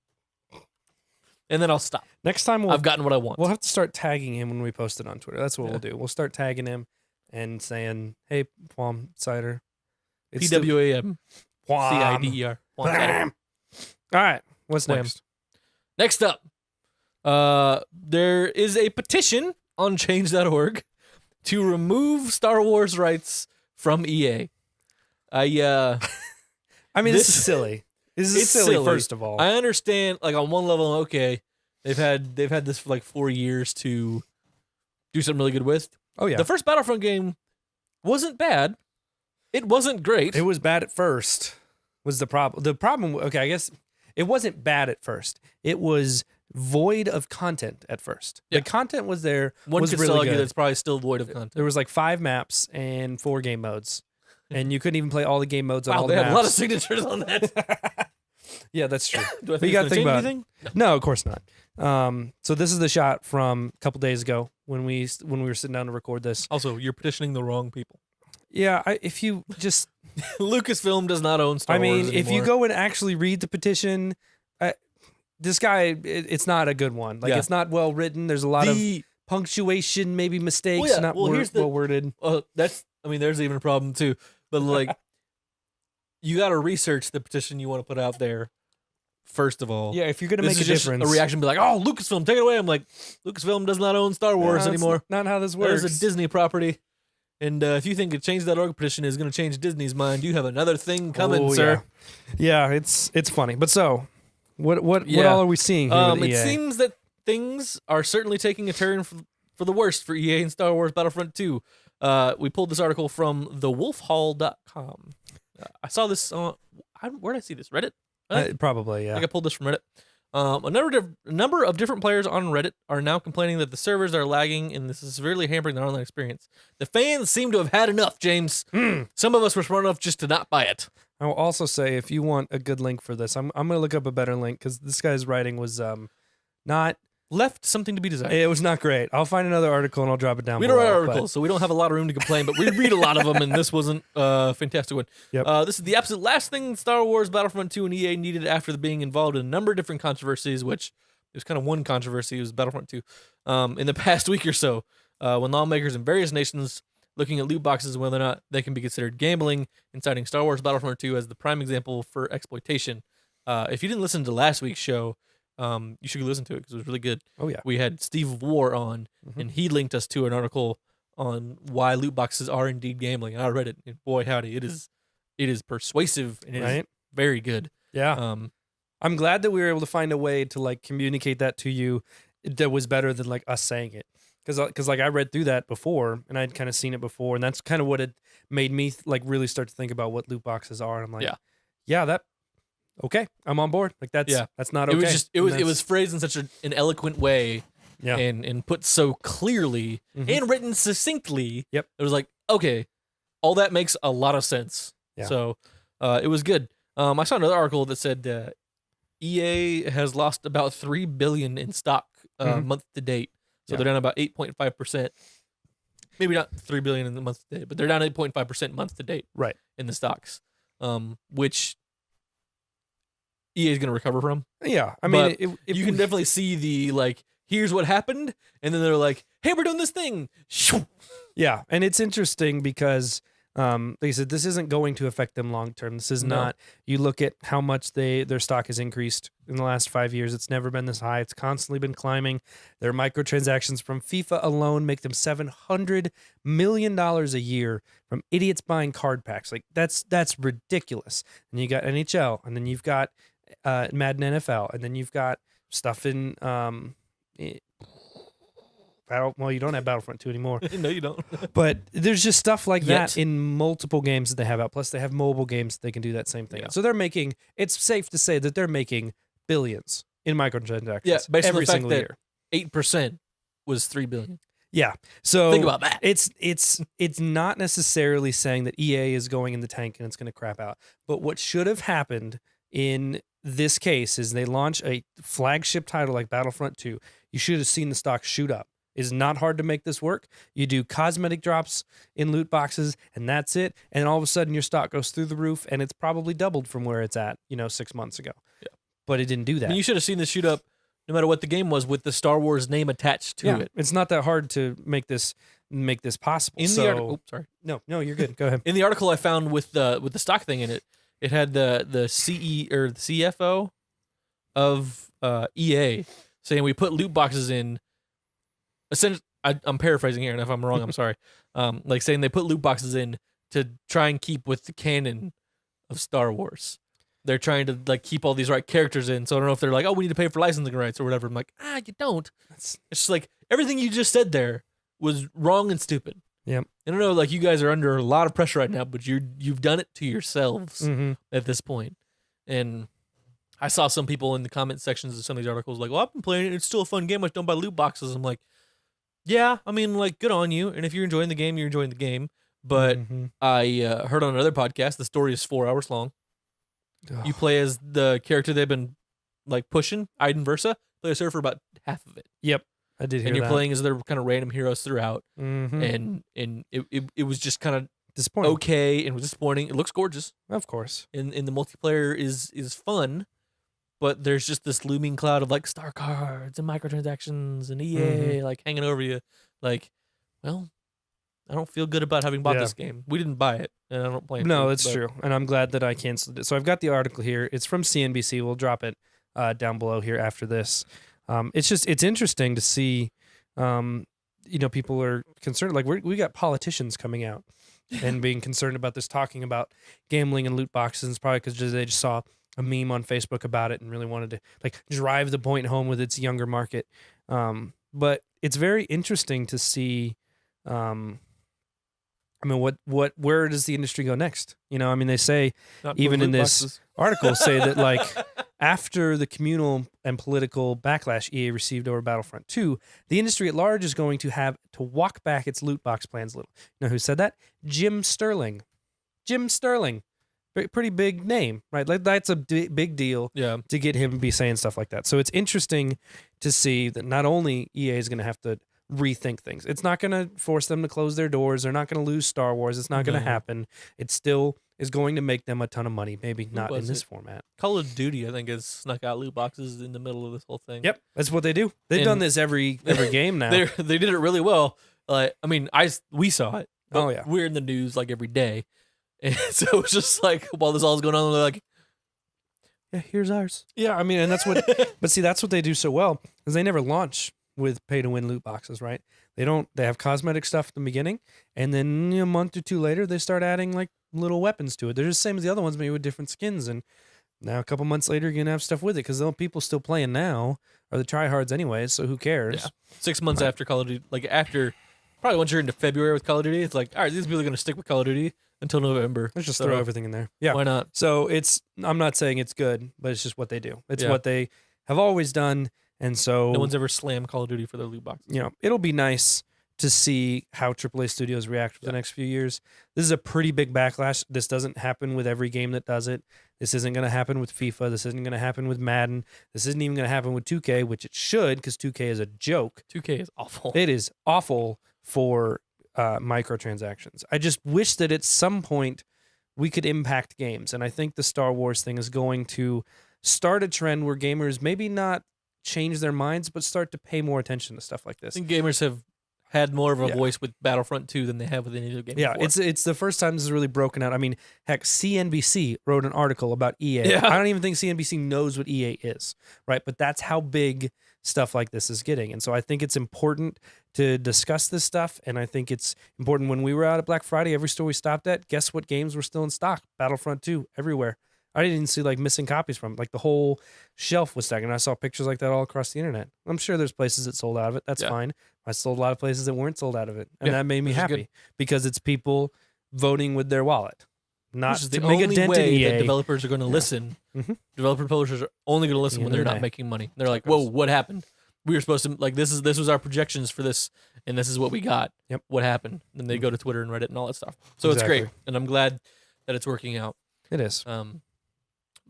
A: And then I'll stop.
B: Next time
A: I've gotten what I want.
B: we'll have to start tagging him when we post it on Twitter. That's what we'll do. We'll start tagging him and saying, hey, Plum Cider. It's the-
A: PWAM
B: Plum.
A: CIDER. Poem Cider.
B: All right. What's
A: Wham.
B: next?
A: Next up, there is a petition on change.org to remove Star Wars rights from EA.
B: I mean, this
A: This-
B: is silly. This is
A: it's
B: silly,
A: silly.
B: first of all.
A: I understand, like on one level, okay, they've had this for like 4 years to do something really good with.
B: oh, yeah.
A: The first Battlefront game wasn't bad. It wasn't great.
B: It was bad at first, was the problem. The problem, okay, I guess it wasn't bad at first. It was void of content at first.
A: Yeah.
B: The content was there,
A: One
B: was
A: could
B: really
A: still argue
B: good.
A: that it's probably still void of content.
B: There was like 5 maps and 4 game modes. And you couldn't even play all the game modes on
A: Wow,
B: all
A: they
B: the
A: have a lot of
B: maps.
A: signatures on that.
B: Yeah, that's true.
A: Do I
B: But
A: think
B: you gotta
A: it's
B: think
A: gonna
B: about-
A: change anything?
B: No, of course not. So this is the shot from a couple days ago when we were sitting down to record this.
A: Also, you're petitioning the wrong people.
B: Yeah, if you just,
A: Lucasfilm does not own Star
B: I mean,
A: Wars
B: if you
A: anymore.
B: go and actually read the petition, this guy, it's not a good one. Like
A: Yeah.
B: it's not well written. There's a lot of
A: the
B: punctuation, maybe mistakes,
A: Well, yeah,
B: not
A: well, here's the-
B: well worded.
A: that's I mean, there's even a problem too. But like, you got to research the petition you want to put out there. First of all,
B: Yeah, if you're gonna
A: this
B: make a
A: is just
B: difference,
A: a reaction be like, "Oh, Lucasfilm, take it away." I'm like, Lucasfilm does not own Star Wars
B: No, that's
A: anymore.
B: Not how this
A: That
B: works.
A: is a Disney property. And if you think a change.org petition is going to change Disney's mind, you have another thing coming,
B: Oh,
A: sir.
B: Yeah, it's funny. But so, what
A: Yeah.
B: all are we seeing here? with
A: It
B: EA?
A: seems that things are certainly taking a turn for the worst for EA and Star Wars Battlefront 2. We pulled this article from thewolfhall.com. I saw this on, where did I see this? Reddit?
B: Probably,
A: I
B: yeah.
A: think I pulled this from Reddit. A number of different players on Reddit are now complaining that the servers are lagging and this is severely hampering their online experience. The fans seem to have had enough, James. Some of us were smart enough just to not buy it.
B: I will also say, if you want a good link for this, I'm gonna look up a better link because this guy's writing was not.
A: Left something to be desired.
B: It was not great. I'll find another article and I'll drop it down.
A: We don't write
B: below, but-
A: articles, so we don't have a lot of room to complain, but we read a lot of them, and this wasn't a fantastic one.
B: Yep.
A: This is the absolute last thing Star Wars Battlefront 2 and EA needed after being involved in a number of different controversies, which there's kind of one controversy, it was Battlefront 2, in the past week or so, when lawmakers in various nations looking at loot boxes and whether or not they can be considered gambling, and citing Star Wars Battlefront 2 as the prime example for exploitation. If you didn't listen to last week's show, you should listen to it because it was really good.
B: Oh yeah.
A: We had Steve War on,
B: Mhm.
A: and he linked us to an article on why loot boxes are indeed gambling. And I read it, and boy howdy, it is persuasive and it is
B: Right?
A: very good.
B: Yeah. I'm glad that we were able to find a way to like communicate that to you that was better than like us saying it. Because like I read through that before and I'd kind of seen it before, and that's kind of what it made me like really start to think about what loot boxes are. And I'm like, yeah, that okay, I'm on board. Like that's not okay.
A: It was just it was phrased in such an eloquent way, and put so clearly and written succinctly.
B: Yep,
A: it was like, okay, all that makes a lot of sense.
B: Yeah.
A: So it was good. I saw another article that said EA has lost about $3 billion in stock month to date. So they're down about 8.5%. Maybe not $3 billion in the month to date, but they're down 8.5% month to date.
B: Right.
A: In the stocks, which EA is going to recover from.
B: Yeah, I mean,
A: you can definitely see the like, here's what happened, and then they're like, hey, we're doing this thing.
B: Yeah, and it's interesting because, like I said, this isn't going to affect them long term. This is not. You look at how much their stock has increased in the last 5 years. It's never been this high. It's constantly been climbing. Their microtransactions from FIFA alone make them $700 million a year from idiots buying card packs. Like that's ridiculous. And you got NHL, and then you've got Madden NFL, and then you've got stuff in well, you don't have Battlefront 2 anymore.
A: No, you don't.
B: But there's just stuff like that in multiple games that they have out. Plus, they have mobile games that they can do that same thing.
A: Yeah.
B: So it's safe to say that they're making billions in microtransactions
A: based
B: every
A: on the fact
B: single
A: that
B: year.
A: 8% was $3 billion.
B: Yeah. So
A: think about that.
B: It's not necessarily saying that EA is going in the tank and it's going to crap out. But what should have happened in this case is they launch a flagship title like Battlefront 2. You should have seen the stock shoot up. It's not hard to make this work. You do cosmetic drops in loot boxes, and that's it. And all of a sudden, your stock goes through the roof, and it's probably doubled from where it's at, 6 months ago. Yeah. But it didn't do that.
A: I mean, you should have seen this shoot up, no matter what the game was, with the Star Wars name attached to it.
B: It's not that hard to make this possible.
A: In the article, sorry,
B: no, you're good. Go ahead.
A: In the article I found with the stock thing in it, it had the CE or the CFO of EA saying we put loot boxes in. Essentially, I'm paraphrasing here, and if I'm wrong, I'm sorry. Like saying they put loot boxes in to try and keep with the canon of Star Wars. They're trying to like keep all these right characters in. So I don't know if they're like, oh, we need to pay for licensing rights or whatever. I'm like, you don't. It's just like everything you just said there was wrong and stupid.
B: Yep.
A: I don't know, like you guys are under a lot of pressure right now, but you've done it to yourselves at this point. And I saw some people in the comment sections of some of these articles like, well, I've been playing it. It's still a fun game. I don't buy loot boxes. I'm like, yeah, I mean, like, good on you. And if you're enjoying the game, you're enjoying the game. But I heard on another podcast, the story is 4 hours long. Ugh. You play as the character they've been like pushing, Iden Versa. Play as her for about half of it.
B: Yep, I did hear that.
A: And you're playing as their kind of random heroes throughout. And it was just kind of
B: disappointing.
A: Okay, and it was disappointing. It looks gorgeous,
B: of course.
A: And the multiplayer is fun. But there's just this looming cloud of like star cards and microtransactions and EA like hanging over you. Like, well, I don't feel good about having bought this game. We didn't buy it, and I don't play it.
B: No, that's true. And I'm glad that I canceled it. So I've got the article here. It's from CNBC. We'll drop it down below here after this. It's interesting to see, people are concerned. Like we got politicians coming out and being concerned about this, talking about gambling and loot boxes. It's probably because they just saw a meme on Facebook about it and really wanted to like drive the point home with its younger market. But it's very interesting to see, where does the industry go next? They say even in this article say that like after the communal and political backlash EA received over Battlefront 2, the industry at large is going to have to walk back its loot box plans a little. You know who said that? Jim Sterling. Pretty big name, right? Like that's a big deal to get him to be saying stuff like that. So it's interesting to see that not only EA is going to have to rethink things. It's not going to force them to close their doors. They're not going to lose Star Wars. It's not going to happen. It still is going to make them a ton of money. Maybe not in this format.
A: Call of Duty, I think, has snuck out loot boxes in the middle of this whole thing.
B: Yep, that's what they do. They've done this every game now.
A: They did it really well. We saw it.
B: Oh yeah,
A: we're in the news like every day. And so it's just like while this all is going on, they're like, "Yeah, here's ours."
B: Yeah, and that's what. But see, that's what they do so well is they never launch with pay to win loot boxes, right? They have cosmetic stuff at the beginning, and then a month or two later they start adding like little weapons to it. They're just the same as the other ones, maybe with different skins. And now a couple months later, you're gonna have stuff with it because the people still playing now are the tryhards anyways. So who cares?
A: Yeah. 6 months after Call of Duty, like after probably once you're into February with Call of Duty, it's like, all right, these people are gonna stick with Call of Duty until November.
B: Let's just
A: So,
B: throw everything in there. Yeah.
A: Why not?
B: So I'm not saying it's good, but it's just what they do. It's
A: Yeah.
B: what they have always done. And so,
A: No one's ever slammed Call of Duty for their loot boxes.
B: it'll be nice to see how AAA studios react for the next few years. This is a pretty big backlash. This doesn't happen with every game that does it. This isn't going to happen with FIFA. This isn't going to happen with Madden. This isn't even going to happen with 2K, which it should because 2K is a joke.
A: 2K is awful.
B: It is awful for microtransactions. I just wish that at some point we could impact games. And I think the Star Wars thing is going to start a trend where gamers maybe not change their minds, but start to pay more attention to stuff like
A: I
B: this.
A: think gamers have had more of a
B: Yeah.
A: voice with Battlefront 2 than they have with any other game.
B: Yeah,
A: before.
B: it's the first time this is really broken out. I mean, heck, CNBC wrote an article about EA.
A: Yeah.
B: I don't even think CNBC knows what EA is, right? But that's how big stuff like this is getting. And so I think it's important to discuss this stuff. And I think it's important when we were out at Black Friday, every store we stopped at, guess what games were still in stock? Battlefront 2, everywhere. I didn't even see like missing copies from it. Like the whole shelf was stacked. And I saw pictures like that all across the internet. I'm sure there's places that sold out of it. That's
A: Yeah.
B: fine. I sold a lot of places that weren't sold out of it. And
A: Yeah,
B: that made me
A: which is good.
B: happy because it's people voting with their wallet. Not
A: Which is
B: to
A: the
B: make a
A: only
B: dent in
A: way
B: EA.
A: that developers are going to listen.
B: Mhm.
A: Developer publishers are only going to listen
B: The
A: when
B: end
A: they're
B: of the
A: not
B: day.
A: making money. They're like,
B: That's how it
A: "Whoa, what happened? We were supposed to like this was our projections for this, and this is what we got.
B: Yep.
A: What happened?" And they go to Twitter and Reddit and all that stuff. So it's great,
B: Exactly.
A: and I'm glad that it's working out.
B: It is.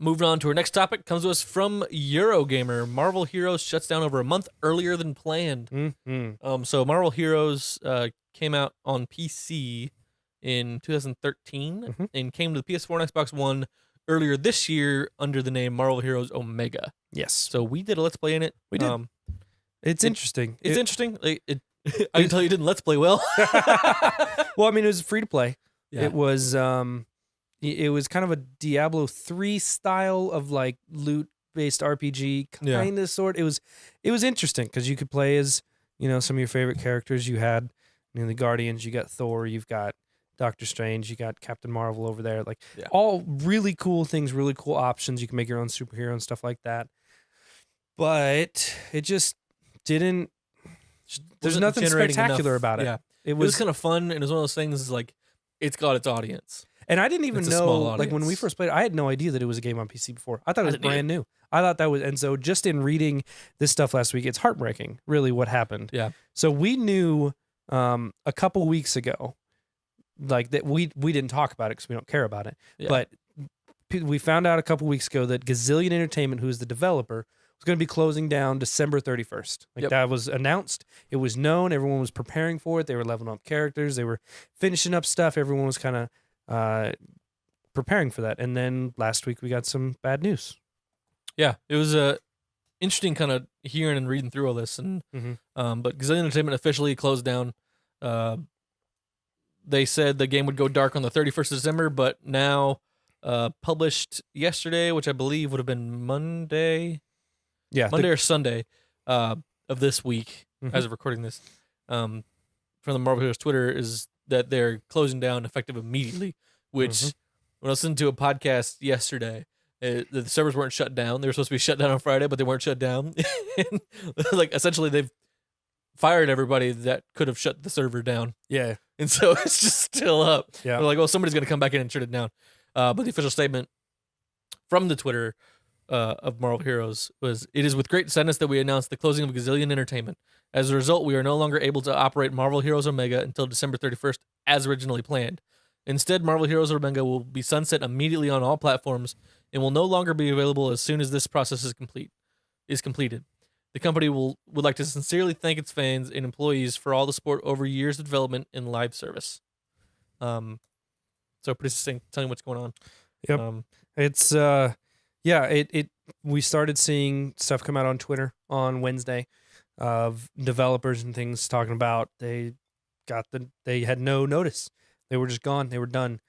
A: Moving on to our next topic comes to us from Eurogamer. Marvel Heroes shuts down over a month earlier than planned.
B: Mm-hmm.
A: So Marvel Heroes came out on PC in 2013
B: Mhm.
A: and came to the PS4 and Xbox One earlier this year under the name Marvel Heroes Omega.
B: Yes.
A: So we did a Let's Play in it.
B: We did. It's interesting.
A: It's interesting. I can tell you didn't Let's Play well.
B: Well, I mean, it was free to play.
A: Yeah.
B: It was kind of a Diablo 3 style of like loot based RPG
A: Yeah.
B: kind of sort. It was interesting because you could play as, some of your favorite characters. You had, the Guardians, you got Thor, you've got Doctor Strange, you got Captain Marvel over there. Like
A: Yeah.
B: all really cool things, really cool options. You can make your own superhero and stuff like that. But it just didn't. There's
A: Wasn't
B: nothing
A: generating
B: spectacular
A: enough-
B: about it.
A: Yeah.
B: It
A: It was
B: was,
A: kind of fun, and it was one of those things like it's got its audience.
B: and I didn't even
A: it's a
B: know.
A: small
B: Like when we
A: audience.
B: first played, I had no idea that it was a game on PC before. I thought it was
A: didn't either.
B: brand new. I thought that was, and so just in reading this stuff last week, it's heartbreaking, really, what happened.
A: Yeah.
B: So we knew a couple weeks ago, like that we didn't talk about it because we don't care about it.
A: Yeah.
B: But we found out a couple weeks ago that Gazillion Entertainment, who's the developer, was going to be closing down December 31st. Like
A: Yep.
B: that was announced. It was known. Everyone was preparing for it. They were leveling up characters. They were finishing up stuff. Everyone was kind of preparing for that. And then last week we got some bad news.
A: Yeah, it was interesting kind of hearing and reading through all this, and
B: Mhm.
A: but Gazillion Entertainment officially closed down. They said the game would go dark on the 31st of December, but now published yesterday, which I believe would have been Monday or Sunday of this week,
B: Mhm.
A: as of recording this, from the Marvel Heroes Twitter, is that they're closing down effective immediately. Which
B: Mhm.
A: when I listened to a podcast yesterday, the servers weren't shut down. They were supposed to be shut down on Friday, but they weren't shut down. And, like essentially, they've fired everybody that could have shut the server down,
B: Yeah.
A: and so it's just still up.
B: Yeah.
A: They're like, "Oh, somebody's gonna come back in and shut it down." But the official statement from the Twitter of Marvel Heroes was, "It is with great sadness that we announce the closing of Gazillion Entertainment. As a result, we are no longer able to operate Marvel Heroes Omega until December 31st, as originally planned. Instead, Marvel Heroes Omega will be sunset immediately on all platforms and will no longer be available as soon as this process is completed. The company would like to sincerely thank its fans and employees for all the support over years of development and live service." So pretty succinct, telling what's going on.
B: Yep. It's we started seeing stuff come out on Twitter on Wednesday of developers and things talking about they had no notice. They were just gone. They were done.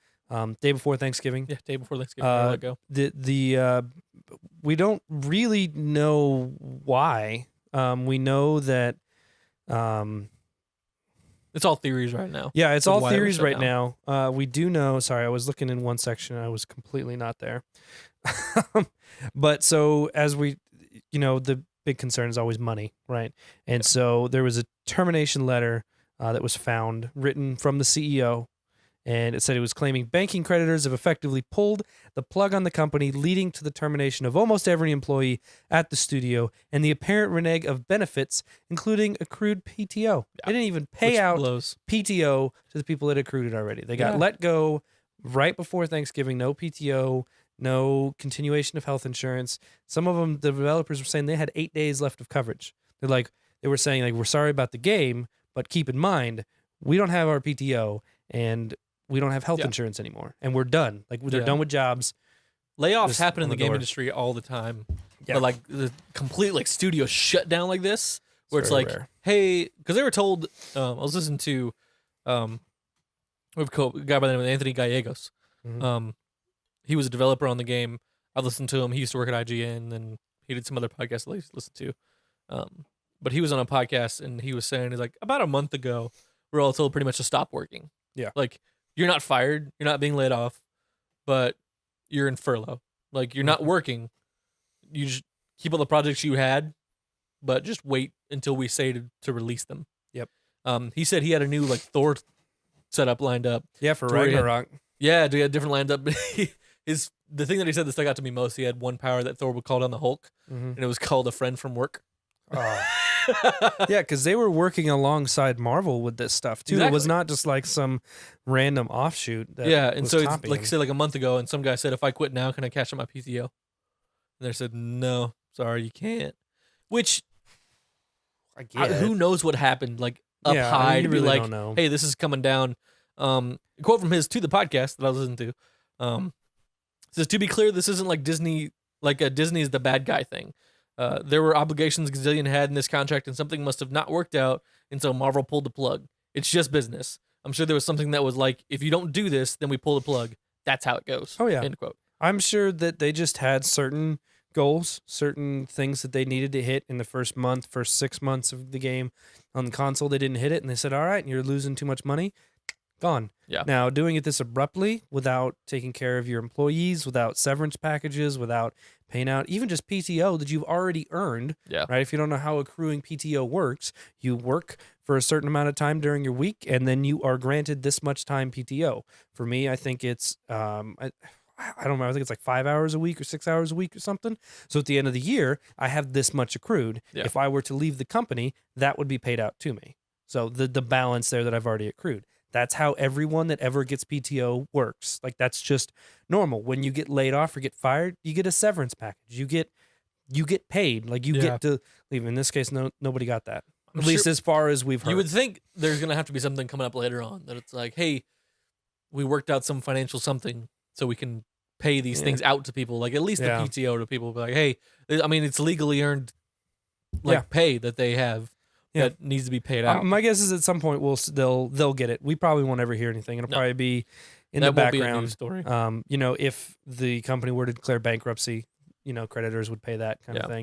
B: Day before Thanksgiving.
A: Yeah, day before Thanksgiving, they let go.
B: We don't really know why. We know that
A: It's all theories right now.
B: Yeah, it's
A: Of
B: all
A: why it was
B: theories
A: shut
B: right
A: down.
B: now. We do know. Sorry, I was looking in one section. I was completely not there. But so as we, the big concern is always money, right? And so there was a termination letter that was found, written from the CEO, and it said it was claiming banking creditors have effectively pulled the plug on the company, leading to the termination of almost every employee at the studio and the apparent renege of benefits, including accrued PTO. They didn't even pay
A: Which
B: out
A: blows.
B: PTO to the people that accrued it already. They got
A: Yeah.
B: let go right before Thanksgiving. No PTO, no continuation of health insurance. Some of them, the developers were saying they had 8 days left of coverage. They were saying like, we're sorry about the game, but keep in mind we don't have our PTO and we don't have health
A: Yeah.
B: insurance anymore, and we're done. Like they're
A: Yeah.
B: done with jobs.
A: Layoffs
B: Just
A: happen in
B: on
A: the
B: the
A: game
B: door.
A: industry all the time.
B: Yeah.
A: But like the complete like studio shutdown like this, where it's
B: very
A: like,
B: rare.
A: hey, because they were told. I was listening to, we have a guy by the name of Anthony Gallegos.
B: Mhm.
A: He was a developer on the game. I listened to him. He used to work at IGN, and he did some other podcasts that I used to listen to. But he was on a podcast, and he was saying, he's like, about a month ago, we're all told pretty much to stop working.
B: Yeah.
A: Like, you're not fired, you're not being laid off, but you're in furlough. Like, you're not working. You just keep all the projects you had, but just wait until we say to release them.
B: Yep.
A: He said he had a new like Thor setup lined up.
B: Yeah, for
A: To where he had-
B: Ragnarok.
A: Yeah, he had different lined up. The thing that he said that stuck out to me most, he had one power that Thor would call down the Hulk,
B: Mhm.
A: and it was called a friend from work.
B: Oh. Yeah, because they were working alongside Marvel with this stuff too. It was
A: Exactly.
B: not just like some random offshoot. That
A: Yeah, and
B: was
A: so it's
B: copying.
A: like say like a month ago, and some guy said, "If I quit now, can I cash out my PTO?" And they said, "No, sorry, you can't." Which
B: I get
A: who
B: it.
A: knows what happened? Like up
B: Yeah,
A: high
B: you
A: to be
B: really
A: like,
B: don't know.
A: "Hey, this is coming down." A quote from his to the podcast that I was listening to. Says, "To be clear, this isn't like Disney. Like Disney is the bad guy thing. There were obligations Gazillion had in this contract, and something must have not worked out, and so Marvel pulled the plug. It's just business. I'm sure there was something that was like, if you don't do this, then we pull the plug. That's how it goes."
B: Oh, yeah.
A: End quote.
B: I'm sure that they just had certain goals, certain things that they needed to hit in the first 6 months of the game on the console. They didn't hit it, and they said, "All right, you're losing too much money. Gone."
A: Yeah.
B: Now, doing it this abruptly, without taking care of your employees, without severance packages, without paying out even just PTO that you've already earned.
A: Yeah.
B: Right. If you don't know how accruing PTO works, you work for a certain amount of time during your week, and then you are granted this much time PTO. For me, I think it's I don't know. I think it's like 5 hours a week or 6 hours a week or something. So at the end of the year, I have this much accrued.
A: Yeah.
B: If I were to leave the company, that would be paid out to me. So the balance there that I've already accrued. That's how everyone that ever gets PTO works. Like that's just normal. When you get laid off or get fired, you get a severance package. You get paid. Like you
A: Yeah.
B: get to leave. In this case, nobody got that.
A: I'm
B: At least
A: sure-
B: as far as we've heard.
A: You would think there's gonna have to be something coming up later on that it's like, hey, we worked out some financial something so we can pay these
B: Yeah.
A: things out to people, like at least
B: Yeah.
A: the PTO to people. Be like, hey, I mean, it's legally earned, like
B: Yeah.
A: pay that they have
B: Yeah.
A: that needs to be paid out.
B: My guess is at some point they'll get it. We probably won't ever hear anything. It'll
A: No.
B: probably be in
A: that
B: the
A: won't be a
B: background.
A: news story.
B: If the company were to declare bankruptcy, creditors would pay that kind of
A: Yeah.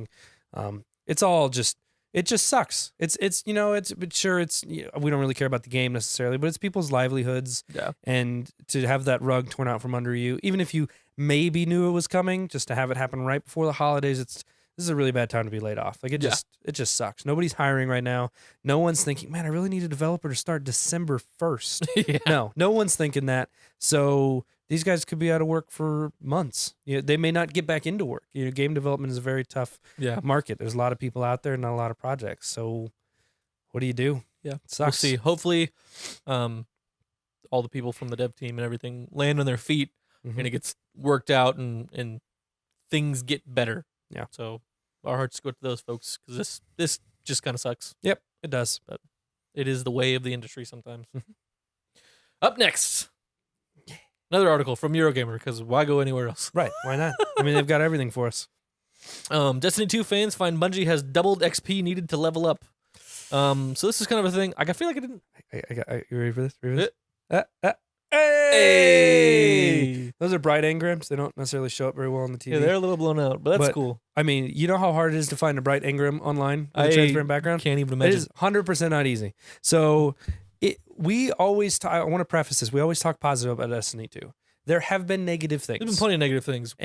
B: thing. It's all just, it just sucks. But sure, we don't really care about the game necessarily, but it's people's livelihoods,
A: Yeah.
B: and to have that rug torn out from under you, even if you maybe knew it was coming, just to have it happen right before the holidays, this is a really bad time to be laid off. Like it
A: Yeah.
B: just sucks. Nobody's hiring right now. No one's thinking, man, I really need a developer to start December 1st.
A: Yeah.
B: No one's thinking that. So these guys could be out of work for months. They may not get back into work. Game development is a very tough
A: Yeah.
B: market. There's a lot of people out there, not a lot of projects. So what do you do?
A: Yeah.
B: It
A: We'll
B: sucks.
A: see. Hopefully, all the people from the dev team and everything land on their feet
B: Mhm.
A: and it gets worked out and things get better.
B: Yeah.
A: So our hearts go to those folks because this just kind of sucks.
B: Yep, it does.
A: It is the way of the industry sometimes.
B: Mhm.
A: Up next, another article from Eurogamer because why go anywhere else?
B: Right. Why not? I mean, they've got everything for us.
A: Destiny 2 fans find Bungie has doubled XP needed to level up. So this is kind of a thing. I feel like I didn't.
B: You ready for this? Hey! Those are bright engrams. They don't necessarily show up very well on the TV.
A: Yeah, they're a little blown out, but that's cool.
B: I mean, you know how hard it is to find a bright engram online with a transparent background?
A: Can't even
B: It
A: imagine.
B: is 100% not easy. So we always I want to preface this. We always talk positive about Destiny 2. There have been negative things.
A: There's been plenty of negative things.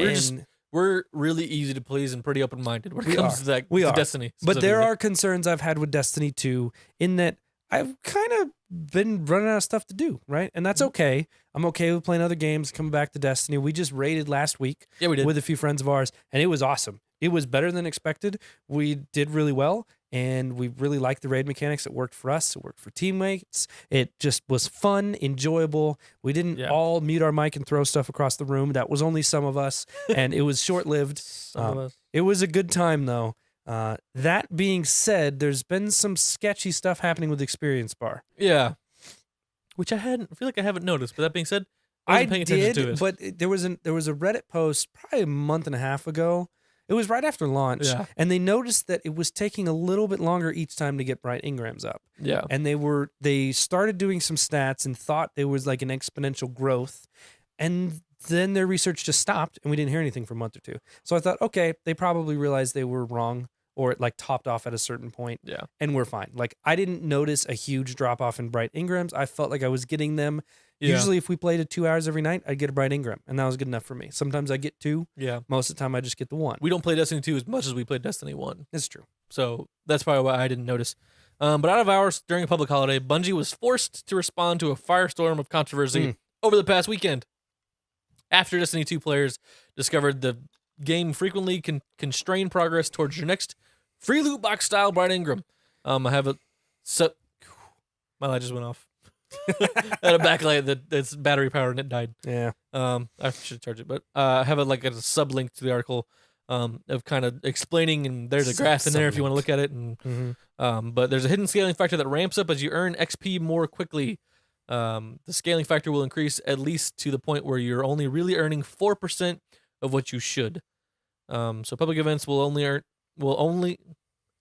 A: We're really easy to please and pretty open-minded when it comes to that.
B: We are.
A: Destiny.
B: But there are concerns I've had with Destiny 2 in that I've kind of been running out of stuff to do, right? And that's okay. I'm okay with playing other games, coming back to Destiny. We just raided last week with a few friends of ours, and it was awesome. It was better than expected. We did really well, and we really liked the raid mechanics. It worked for us. It worked for teammates. It just was fun, enjoyable. We didn't all mute our mic and throw stuff across the room. That was only some of us, and it was short-lived.
A: Some of us.
B: It was a good time, though. That being said, there's been some sketchy stuff happening with Experience Bar.
A: Yeah. Which I feel like I haven't noticed. But that being said, I wasn't paying attention to it.
B: But there was a Reddit post probably a month and a half ago. It was right after launch, and they noticed that it was taking a little bit longer each time to get bright engrams up.
A: Yeah.
B: And they started doing some stats and thought there was like an exponential growth, and then their research just stopped, and we didn't hear anything for a month or two. So I thought, okay, they probably realized they were wrong, or it like topped off at a certain point.
A: Yeah.
B: And we're fine. Like I didn't notice a huge drop off in bright engrams. I felt like I was getting them. Yeah. Usually if we played it 2 hours every night, I'd get a bright engram, and that was good enough for me. Sometimes I get 2.
A: Yeah.
B: Most of the time I just get the 1.
A: We don't play Destiny 2 as much as we played Destiny 1.
B: It's true.
A: So that's probably why I didn't notice. But out of hours during a public holiday, Bungie was forced to respond to a firestorm of controversy over the past weekend. After Destiny 2 players discovered the game frequently can constrain progress towards your next free loot box style bright engram. I have my light just went off. I had a backlight that's battery powered and it died.
B: Yeah.
A: I should charge it, but I have a sublink to the article of kind of explaining, and there's a graph in there if you want to look at it. And but there's a hidden scaling factor that ramps up as you earn XP more quickly. The scaling factor will increase at least to the point where you're only really earning 4% of what you should. So public events will only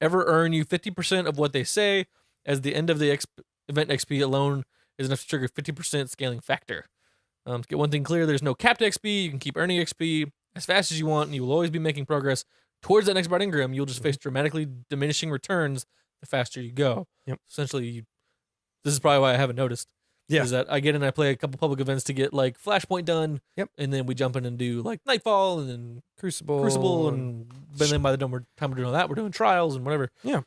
A: ever earn you 50% of what they say, as the end of the event XP alone is enough to trigger 50% scaling factor. To get one thing clear, there's no capped XP. You can keep earning XP as fast as you want, and you will always be making progress towards that next bright engram. You'll just face dramatically diminishing returns the faster you go.
B: Yep.
A: Essentially, this is probably why I haven't noticed.
B: Yeah.
A: Is that I get in, I play a couple public events to get like Flashpoint done.
B: Yep.
A: And then we jump in and do like Nightfall and then
B: Crucible,
A: and then by the time we're doing all that, we're doing trials and whatever.
B: Yeah.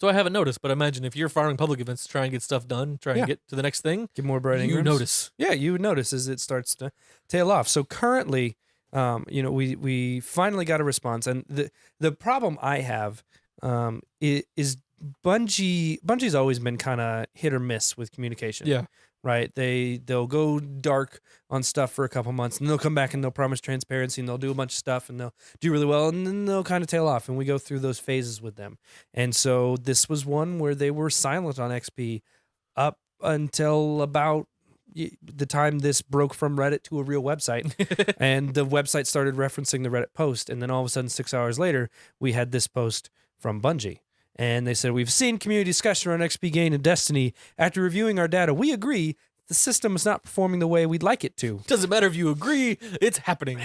A: So I haven't noticed, but imagine if you're farming public events to try and get stuff done, try and get to the next thing,
B: get more bright engrams.
A: You notice.
B: Yeah, you would notice as it starts to tail off. So currently, we finally got a response, and the problem I have is Bungie's always been kind of hit or miss with communication.
A: Yeah.
B: Right. They'll go dark on stuff for a couple months, and they'll come back and they'll promise transparency, and they'll do a bunch of stuff, and they'll do really well, and then they'll kind of tail off, and we go through those phases with them. And so this was one where they were silent on XP up until about the time this broke from Reddit to a real website, and the website started referencing the Reddit post, and then all of a sudden 6 hours later we had this post from Bungie. And they said, we've seen community discussion around XP gain in Destiny. After reviewing our data, we agree the system is not performing the way we'd like it to.
A: Doesn't matter if you agree, it's happening.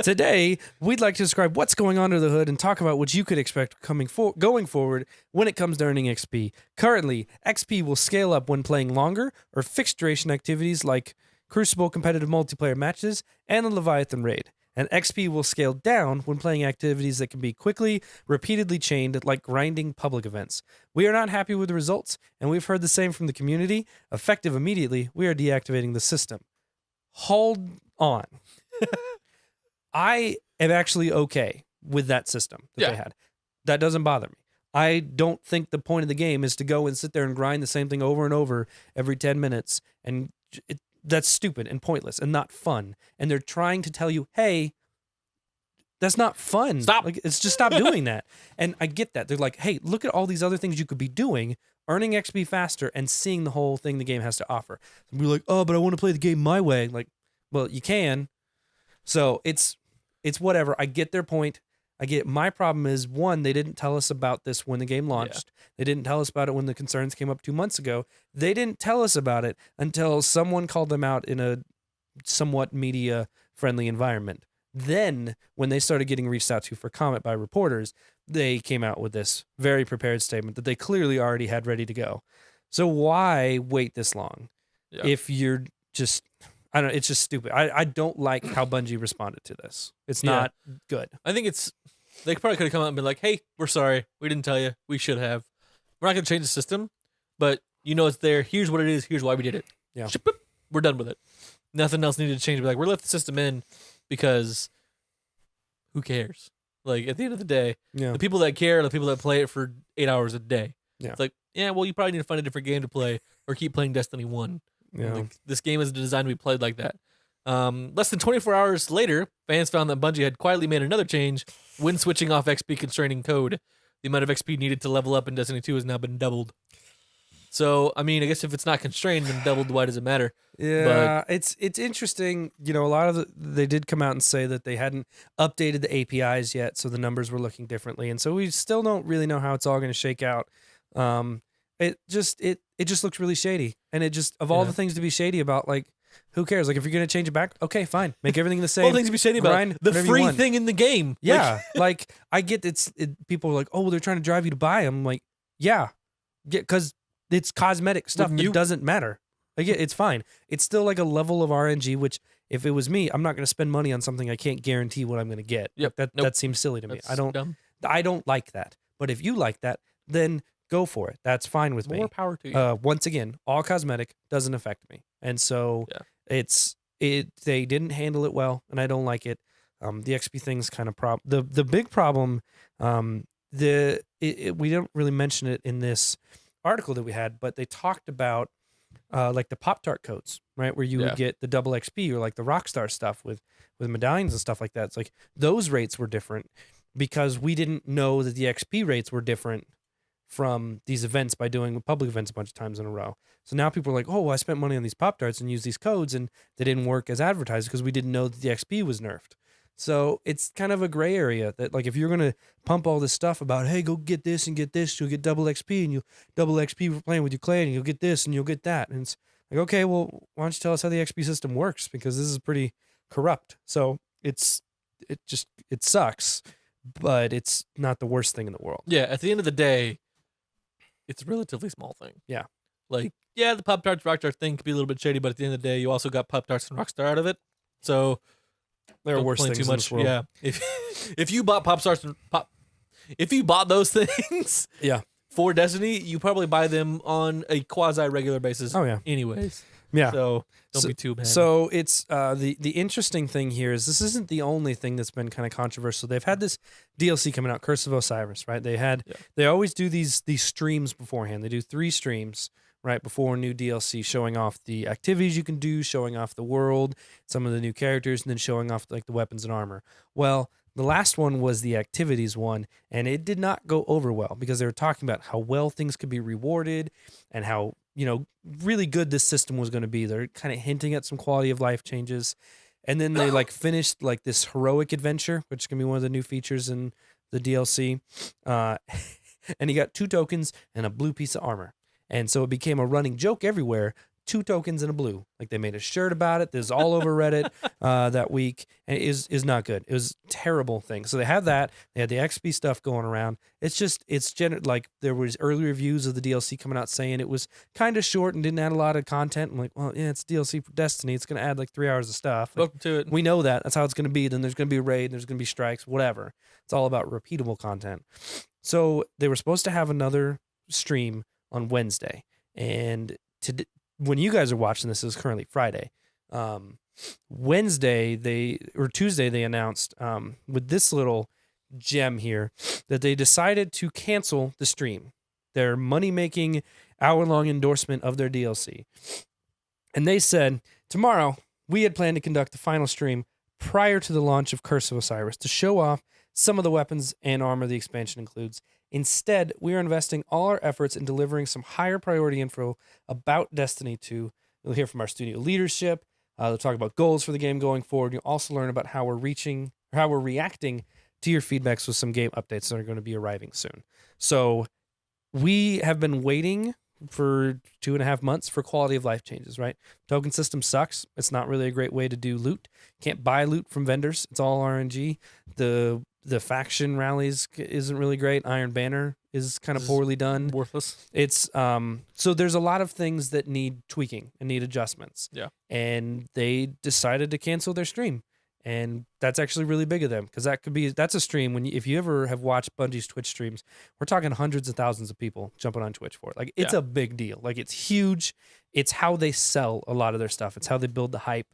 B: Today, we'd like to describe what's going on under the hood and talk about what you could expect going forward when it comes to earning XP. Currently, XP will scale up when playing longer or fixed duration activities like Crucible competitive multiplayer matches and the Leviathan raid. And XP will scale down when playing activities that can be quickly, repeatedly chained, like grinding public events. We are not happy with the results, and we've heard the same from the community. Effective immediately, we are deactivating the system. Hold on. I am actually okay with that system that they had. That doesn't bother me. I don't think the point of the game is to go and sit there and grind the same thing over and over every 10 minutes, and that's stupid and pointless and not fun. And they're trying to tell you, hey, that's not fun.
A: Stop.
B: Like, it's just stop doing that. And I get that. They're like, hey, look at all these other things you could be doing, earning XP faster and seeing the whole thing the game has to offer. And we're like, oh, but I want to play the game my way. Like, well, you can. So it's whatever. I get their point. I get my problem is one, they didn't tell us about this when the game launched. They didn't tell us about it when the concerns came up 2 months ago. They didn't tell us about it until someone called them out in a somewhat media friendly environment. Then when they started getting reached out to for comment by reporters, they came out with this very prepared statement that they clearly already had ready to go. So why wait this long?
A: Yeah.
B: If you're just, I don't know, it's just stupid. I don't like how Bungie responded to this. It's not good.
A: I think they probably could have come out and been like, hey, we're sorry. We didn't tell you. We should have. We're not going to change the system, but it's there. Here's what it is. Here's why we did it.
B: Yeah.
A: We're done with it. Nothing else needed to change. Be like, we're left the system in because who cares? Like, at the end of the day, the people that care are the people that play it for 8 hours a day.
B: Yeah.
A: It's like, yeah, well, you probably need to find a different game to play or keep playing Destiny 1.
B: Yeah.
A: Like, this game is designed to be played like that. Less than 24 hours later, fans found that Bungie had quietly made another change when switching off XP constraining code. The amount of XP needed to level up in Destiny 2 has now been doubled. So, I mean, I guess if it's not constrained and doubled, why does it matter?
B: Yeah, it's interesting. A lot of they did come out and say that they hadn't updated the APIs yet, so the numbers were looking differently, and so we still don't really know how it's all going to shake out. It just looks really shady, and it just of all the things to be shady about, like, who cares? Like, if you're going to change it back, okay, fine, make everything the same.
A: All things to be shady about the free thing in the game.
B: Yeah, like I get people are like, oh, they're trying to drive you to buy them. I'm like, yeah, because it's cosmetic stuff that doesn't matter. Like, it's fine. It's still like a level of RNG, which if it was me, I'm not going to spend money on something I can't guarantee what I'm going to get.
A: Yep.
B: Like, that seems silly to me. I don't like that. But if you like that, then go for it. That's fine with me.
A: More power to you.
B: Once again, all cosmetic doesn't affect me. And so they didn't handle it well, and I don't like it. The XP thing's kind of the big problem. We don't really mention it in this article that we had, but they talked about like the Pop-Tart codes, right? Where you would get the double XP or like the Rockstar stuff with medallions and stuff like that. It's like those rates were different because we didn't know that the XP rates were different from these events by doing public events a bunch of times in a row. So now people are like, oh, well, I spent money on these Pop-Tarts and used these codes and they didn't work as advertised because we didn't know that the XP was nerfed. So it's kind of a gray area that, like, if you're going to pump all this stuff about, hey, go get this and get this, you'll get double XP, and you'll double XP for playing with your clan, and you'll get this and you'll get that. And it's like, okay, well, why don't you tell us how the XP system works? Because this is pretty corrupt. So it sucks, but it's not the worst thing in the world.
A: Yeah, at the end of the day, it's a relatively small thing.
B: Yeah.
A: Like, the Pop-Tarts, Rockstar thing could be a little bit shady, but at the end of the day, you also got Pop-Tarts and Rockstar out of it. So
B: there are worse things in this world.
A: Yeah. If you bought Pop-Tarts and if you bought those things for Destiny, you probably buy them on a quasi-regular basis.
B: Oh, yeah.
A: Anyways.
B: Yeah.
A: So don't be too bad.
B: So it's the interesting thing here is this isn't the only thing that's been kind of controversial. They've had this DLC coming out, Curse of Osiris, right? They always do these streams beforehand. They do 3 streams right before new DLC, showing off the activities you can do, showing off the world, some of the new characters, and then showing off like the weapons and armor. Well, the last one was the activities one, and it did not go over well because they were talking about how well things could be rewarded and how, really good this system was going to be. They're kind of hinting at some quality of life changes. And then they finished like this heroic adventure, which is going to be one of the new features in the DLC. And you got 2 tokens and a blue piece of armor. And so it became a running joke everywhere. 2 tokens and a blue. Like, they made a shirt about it. This is all over Reddit that week. And it is not good. It was a terrible thing. So they had that. They had the XP stuff going around. Like, there was early reviews of the DLC coming out saying it was kind of short and didn't add a lot of content. I'm like, well, yeah, it's DLC for Destiny. It's going to add like 3 hours of stuff.
A: Welcome to it.
B: We know that. That's how it's going to be. Then there's going to be a raid. And there's going to be strikes, whatever. It's all about repeatable content. So they were supposed to have another stream on Wednesday. And when you guys are watching this, is currently Friday. Tuesday they announced with this little gem here that they decided to cancel the stream, their money-making hour-long endorsement of their DLC. And they said, tomorrow we had planned to conduct the final stream prior to the launch of Curse of Osiris to show off some of the weapons and armor the expansion includes. Instead, we are investing all our efforts in delivering some higher priority info about Destiny 2. You'll hear from our studio leadership. They'll talk about goals for the game going forward. You'll also learn about how we're reacting tier feedbacks with some game updates that are going to be arriving soon. So we have been waiting for 2.5 months for quality of life changes, right? Token system sucks. It's not really a great way to do loot. Can't buy loot from vendors. It's all RNG. The faction rallies isn't really great. Iron Banner is kind of poorly done.
A: Worthless.
B: It's so there's a lot of things that need tweaking and need adjustments.
A: Yeah.
B: And they decided to cancel their stream. And that's actually really big of them because that's a stream when if you ever have watched Bungie's Twitch streams, we're talking hundreds of thousands of people jumping on Twitch for it. Like it's a big deal. Like it's huge. It's how they sell a lot of their stuff. It's how they build the hype.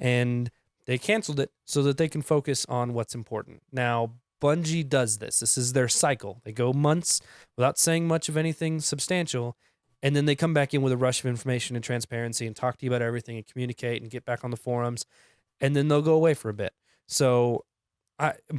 B: And they canceled it so that they can focus on what's important. Now, Bungie does this. This is their cycle. They go months without saying much of anything substantial, and then they come back in with a rush of information and transparency and talk to you about everything and communicate and get back on the forums, and then they'll go away for a bit. So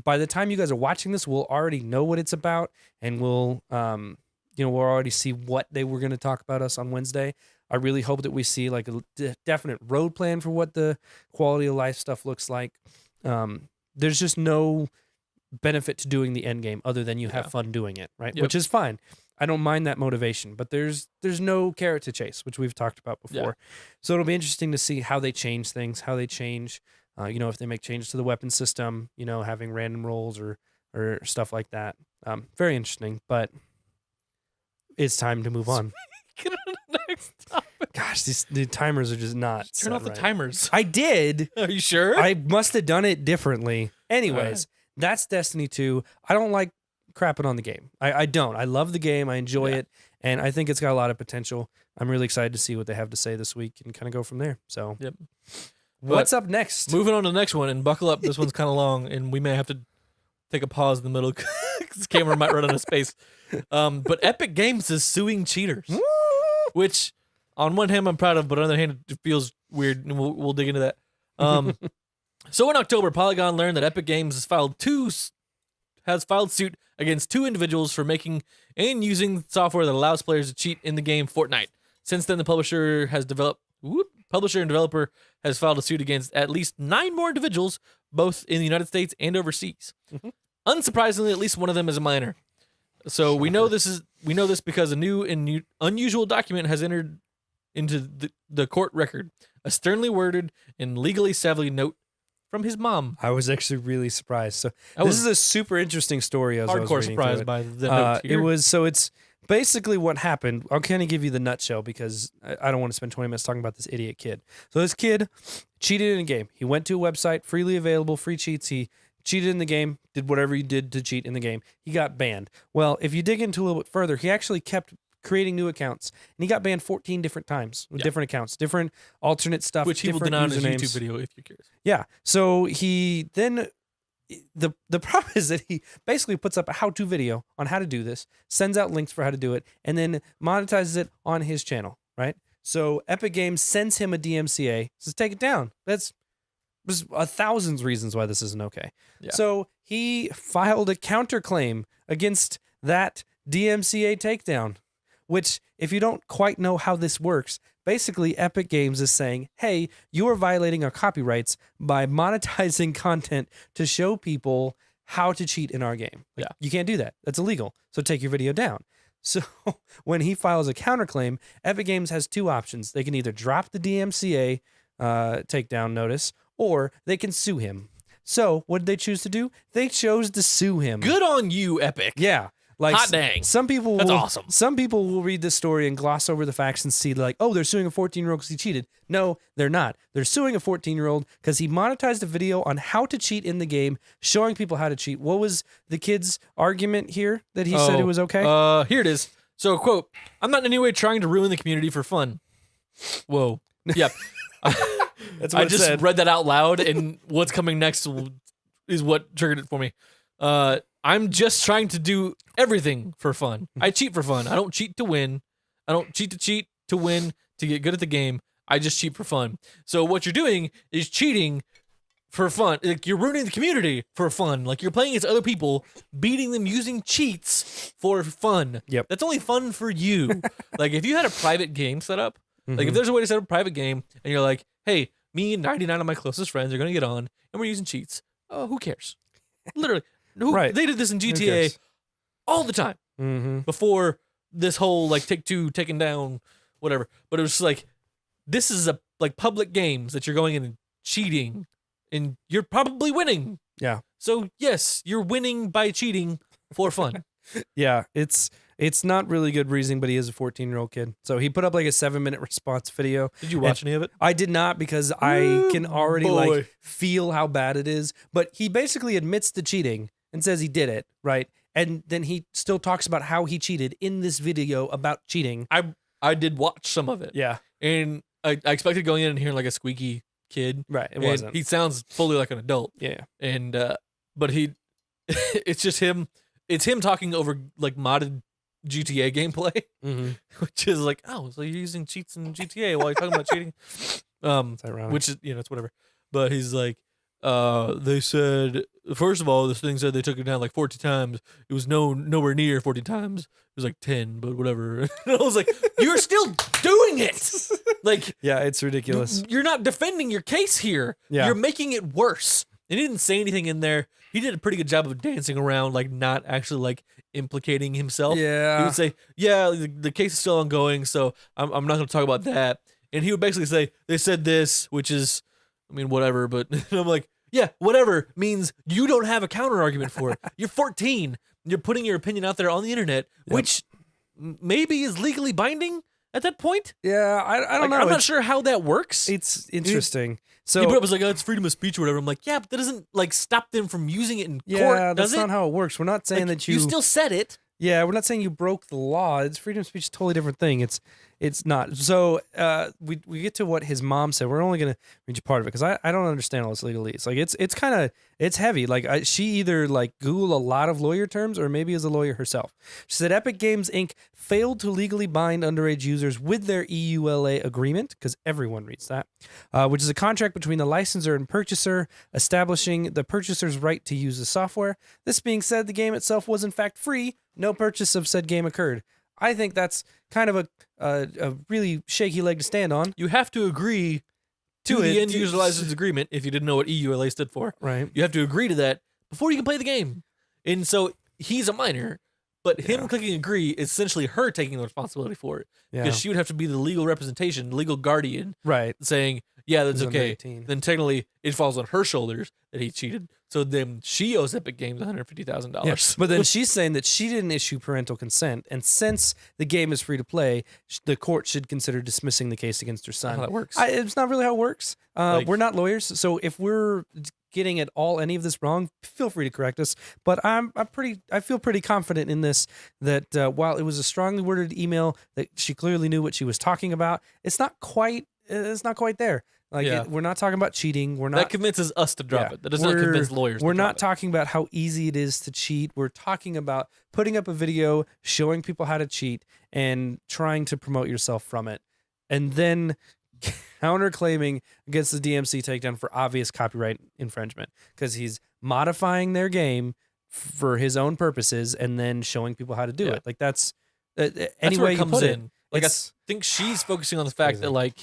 B: by the time you guys are watching this, we'll already know what it's about, and we'll already see what they were going to talk about us on Wednesday. I really hope that we see like a definite road plan for what the quality of life stuff looks like. There's just no benefit to doing the end game other than you have fun doing it, right?
A: Yep.
B: Which is fine. I don't mind that motivation, but there's no carrot to chase, which we've talked about before. So it'll be interesting to see how they change things, how they change, if they make changes to the weapon system, having random rolls or stuff like that. Very interesting, but it's time to move on.
A: Get on to the next topic.
B: Gosh, the timers are just not.
A: Turn off the timers.
B: I did.
A: Are you sure?
B: I must have done it differently. Anyways, that's Destiny 2. I don't like crapping on the game. I don't. I love the game. I enjoy it. And I think it's got a lot of potential. I'm really excited to see what they have to say this week and kind of go from there. So, what's up next?
A: Moving on to the next one, and buckle up. This one's kind of long, and we may have to take a pause in the middle because the camera might run out of space. But Epic Games is suing cheaters, which on one hand I'm proud of, but on the other hand it feels weird, and we'll dig into that. So in October, Polygon learned that Epic Games has filed suit against 2 individuals for making and using software that allows players to cheat in the game Fortnite. Since then, the publisher and developer has filed a suit against at least 9 more individuals, both in the United States and overseas. Mm-hmm. Unsurprisingly, at least one of them is a minor. So we know this because a new and unusual document has entered into the court record, a sternly worded and legally savvy note from his mom.
B: I was actually really surprised. So this is a super interesting story.
A: Hardcore surprised by the note here.
B: It's basically what happened. I'll kind of give you the nutshell because I don't want to spend 20 minutes talking about this idiot kid. So this kid cheated in a game. He went to a website, freely available, free cheats. He cheated in the game, did whatever he did to cheat in the game. He got banned. Well, if you dig into a little bit further, he actually kept creating new accounts, and he got banned 14 different times with different accounts, different alternate stuff,
A: which he will deny on his YouTube video if you're curious.
B: Yeah. So he then the problem is that he basically puts up a how-to video on how to do this, sends out links for how to do it, and then monetizes it on his channel, right? So Epic Games sends him a DMCA, says take it down. There's 1,000 reasons why this isn't okay. Yeah. So he filed a counterclaim against that DMCA takedown, which, if you don't quite know how this works, basically Epic Games is saying, hey, you are violating our copyrights by monetizing content to show people how to cheat in our game. Like, you can't do that. That's illegal. So take your video down. So when he files a counterclaim, Epic Games has 2 options. They can either drop the DMCA takedown notice, or they can sue him. So what did they choose to do? They chose to sue him.
A: Good on you, Epic.
B: Yeah. Like,
A: hot dang.
B: That's
A: awesome.
B: Some people will read this story and gloss over the facts and see like, oh, they're suing a 14-year-old because he cheated. No, they're not. They're suing a 14-year-old because he monetized a video on how to cheat in the game, showing people how to cheat. What was the kid's argument here that he said it was okay?
A: Here it is. So, quote, I'm not in any way trying to ruin the community for fun. Whoa. Yep.
B: That's what
A: I just read that out loud, and what's coming next is what triggered it for me. I'm just trying to do everything for fun. I cheat for fun. I don't cheat to win. I don't cheat to win, to get good at the game. I just cheat for fun. So what you're doing is cheating for fun. Like, you're ruining the community for fun. Like, you're playing against other people, beating them using cheats for fun.
B: Yep.
A: That's only fun for you. Like, if you had a private game set up, like if there's a way to set up a private game and you're like, hey, me and 99 of my closest friends are going to get on and we're using cheats. Oh, who cares? Literally.
B: Right.
A: They did this in GTA all the time
B: Mm-hmm.
A: before this whole like Take-Two taking down whatever. But it was just like, this is a like public games that you're going in and cheating, and you're probably winning.
B: Yeah.
A: So yes, you're winning by cheating for fun.
B: Yeah, it's not really good reasoning, but he is a 14-year-old kid. So he put up like a 7-minute response video.
A: Did you watch any of it?
B: I did not, because I can already like feel how bad it is. But he basically admits to cheating and says he did it, right? And then he still talks about how he cheated in this video about cheating.
A: I did watch some of it.
B: Yeah,
A: And I expected going in and hearing like a squeaky kid.
B: right. It
A: And
B: wasn't.
A: He sounds fully like an adult.
B: Yeah.
A: And but he it's just him. It's him talking over like modded GTA gameplay,
B: Mm-hmm.
A: which is like, oh, so you're using cheats in GTA while you're talking about cheating.
B: It's ironic.
A: Which is, it's whatever. But he's like, they said, first of all, this thing said they took it down like 40 times. It was nowhere near 40 times. It was like 10, but whatever. And I was like, you're still doing it. Like,
B: yeah, it's ridiculous.
A: you're not defending your case here.
B: Yeah.
A: You're making it worse. And he didn't say anything in there. He did a pretty good job of dancing around, like not actually like implicating himself. He
B: Yeah.
A: would say, yeah, the case is still ongoing, so I'm not going to talk about that. And he would basically say, they said this, which is, I mean, whatever. But I'm like, yeah, whatever means you don't have a counter argument for it. You're 14. You're putting your opinion out there on the internet, which maybe is legally binding at that point.
B: Yeah, I don't know.
A: I'm not sure how that works.
B: It's interesting. So
A: He put up was like, oh, it's freedom of speech or whatever. I'm like, yeah, but that doesn't like stop them from using it in
B: yeah,
A: court,
B: that's
A: does it?
B: not how it works. We're not saying
A: Like,
B: that
A: you still said it.
B: Yeah, we're not saying you broke the law. It's freedom of speech is a totally different thing. It's not. So we get to what his mom said. We're only gonna read you part of it because I don't understand all this legalese. Like it's kind of it's heavy. Like she either like Googled a lot of lawyer terms or maybe is a lawyer herself. She said Epic Games Inc. failed to legally bind underage users with their EULA agreement, because everyone reads that, which is a contract between the licensor and purchaser establishing the purchaser's right to use the software. This being said, the game itself was in fact free. No purchase of said game occurred. I think that's kind of a really shaky leg to stand on.
A: You have to agree to the end user license agreement if you didn't know what EULA stood for.
B: Right.
A: You have to agree to that before you can play the game. And so he's a minor, but him clicking agree is essentially her taking the responsibility for it.
B: Yeah.
A: Because she would have to be the legal representation, legal guardian,
B: Right.
A: saying, yeah, that's
B: He's under
A: okay.
B: 18.
A: Then technically it falls on her shoulders that he cheated. So then she owes Epic Games $150,000.
B: Yeah. But then she's saying that she didn't issue parental consent, and since the game is free to play, the court should consider dismissing the case against her son.
A: How that works.
B: It's not really how it works.
A: Like-
B: We're not lawyers, so if we're getting any of this wrong, feel free to correct us. But I feel pretty confident in this that while it was a strongly worded email that she clearly knew what she was talking about, it's not quite there. Like
A: Yeah.
B: we're not talking about cheating. We're not.
A: That convinces us to drop
B: Yeah.
A: it. That does not convince lawyers.
B: We're
A: to drop
B: not talking about how easy it is to cheat. We're talking about putting up a video, showing people how to cheat, and trying to promote yourself from it. And then counterclaiming against the DMC takedown for obvious copyright infringement because he's modifying their game for his own purposes and then showing people how to do
A: Yeah.
B: it. Like that's
A: That's
B: any
A: where
B: way
A: it
B: you
A: comes
B: put
A: in.
B: it.
A: Like I
B: It's-
A: think she's focusing on the fact
B: Crazy.
A: that like,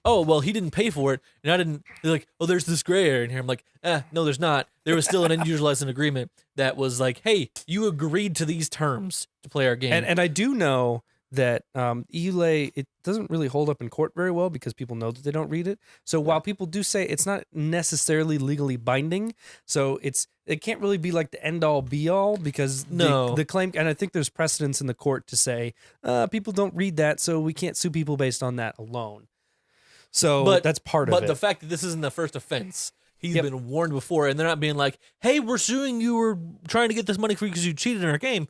A: oh well, he didn't pay for it, and I didn't. They're like, oh, there's this gray area in here. I'm like, no, there's not. There was still an end user license agreement that was like, hey, you agreed to these terms to play our game.
B: And I do know that EULA, it doesn't really hold up in court very well because people know that they don't read it. So while people do say it's not necessarily legally binding, so it can't really be like the end all be all because
A: No.
B: the claim, and I think there's precedence in the court to say people don't read that, so we can't sue people based on that alone. So
A: But-
B: that's part of
A: but
B: it.
A: the fact that this isn't the first offense, he's
B: Yep.
A: been warned before, and they're not being like, hey, we're suing you. We're trying to get this money for you because you cheated in our game.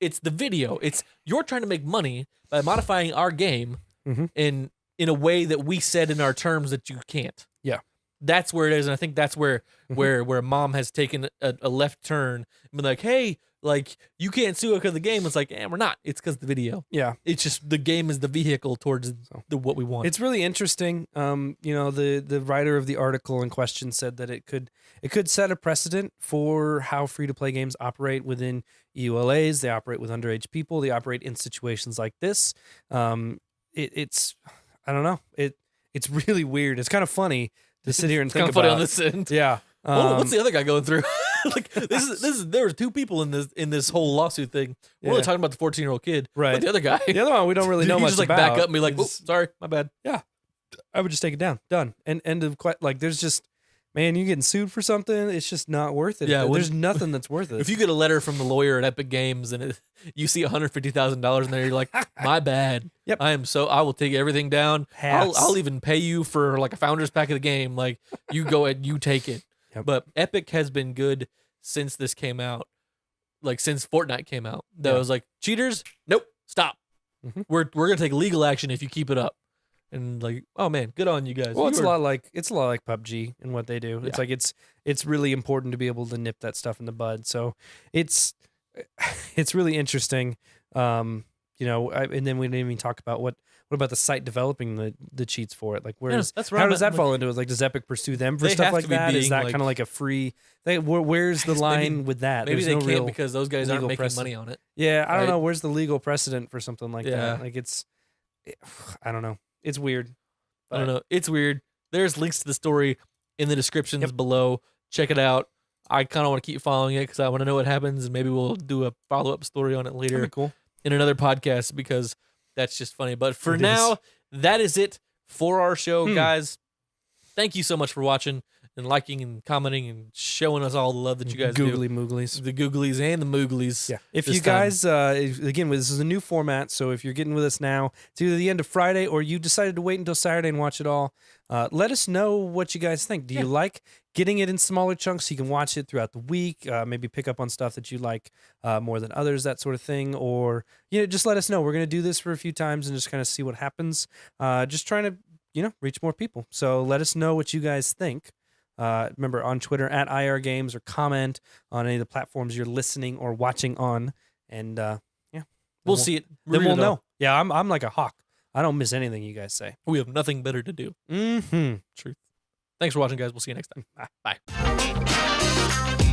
A: It's the video. It's you're trying to make money by modifying our game
B: Mhm.
A: in a way that we said in our terms that you can't.
B: Yeah.
A: That's where it is, and I think that's where mom has taken a left turn and been like, hey, like you can't sue because of the game. It's like, we're not. It's because of the video.
B: yeah.
A: It's just the game is the vehicle towards what we want.
B: It's really interesting. The writer of the article in question said that it could set a precedent for how free to play games operate within EULAs. They operate with underage people. They operate in situations like this. It's I don't know. It's really weird. It's kind of funny to sit here and
A: It's kind
B: think
A: of funny
B: about.
A: on this end.
B: Yeah.
A: What's the other guy going through? Like this is there were two people in this whole lawsuit thing. We're only
B: Yeah.
A: talking about the 14-year-old kid,
B: Right.
A: But the other guy,
B: The other one we don't really
A: dude,
B: know
A: you
B: much
A: just like
B: about.
A: back up and be like, "Oh,
B: It's-
A: sorry, my bad."
B: I would just take it down. Done. And end of like there's just man, you getting sued for something, it's just not worth it.
A: Yeah,
B: There's nothing that's worth it.
A: If you get a letter from the lawyer at Epic Games and you see $150,000 in there, you're like, "My bad.
B: Yep.
A: I will take everything down.
B: Pass.
A: I'll even pay you for like a founder's pack of the game. Like you go ahead, you take it."
B: Yep.
A: But Epic has been good since this came out. Like since Fortnite came out. That
B: Yeah.
A: was like, cheaters, nope, stop.
B: Mhm.
A: We're gonna take legal action if you keep it up. And like, oh man, good on you guys.
B: Well,
A: You
B: it's
A: were-
B: a lot like PUBG and what they do. It's
A: Yeah.
B: like it's really important to be able to nip that stuff in the bud. So it's really interesting. And then we didn't even talk about what about the site developing the cheats for it? Like where's
A: that's right.
B: how does that fall into it? Like does Epic pursue them for
A: They
B: stuff
A: have
B: like
A: to be
B: that? Is
A: being,
B: that
A: like-
B: kind of like a free thing? Where's the
A: guess maybe-
B: line with that?
A: Maybe
B: There's
A: they
B: no
A: can't
B: real,
A: because those guys aren't
B: legal
A: making
B: precedent.
A: money on it.
B: yeah, I don't
A: right?
B: know. Where's the legal precedent for something like
A: Yeah.
B: that? Like I don't know. It's weird.
A: I don't know. It's weird. There's links to the story in the descriptions
B: Yep.
A: below. Check it out. I kind of want to keep following it because I want to know what happens, and maybe we'll do a follow-up story on it
B: That'd
A: later
B: be cool.
A: in another podcast because that's just funny. But for
B: It
A: now,
B: is.
A: that is it for our show,
B: Hmm.
A: guys. Thank you so much for watching and liking and commenting and showing us all the love that you guys
B: Googly mooglies.
A: do. The googlies and the mooglies.
B: Yeah. If
A: this
B: you
A: time.
B: guys, again, this is a new format. So if you're getting with us now, it's either the end of Friday or you decided to wait until Saturday and watch it all. Let us know what you guys think. Do you like getting it in smaller chunks so you can watch it throughout the week? Maybe pick up on stuff that you like more than others, that sort of thing. Or, just let us know. We're going to do this for a few times and just kind of see what happens. Just trying to, reach more people. So let us know what you guys think. Remember on Twitter at IR Games or comment on any of the platforms you're listening or watching on. And
A: We'll see it.
B: Then we'll
A: Really, though.
B: know. Yeah, I'm like a hawk. I don't miss anything you guys say.
A: We have nothing better to do.
B: Mm-hmm.
A: Truth. Thanks for watching, guys. We'll see you next time.
B: Bye.
A: Bye.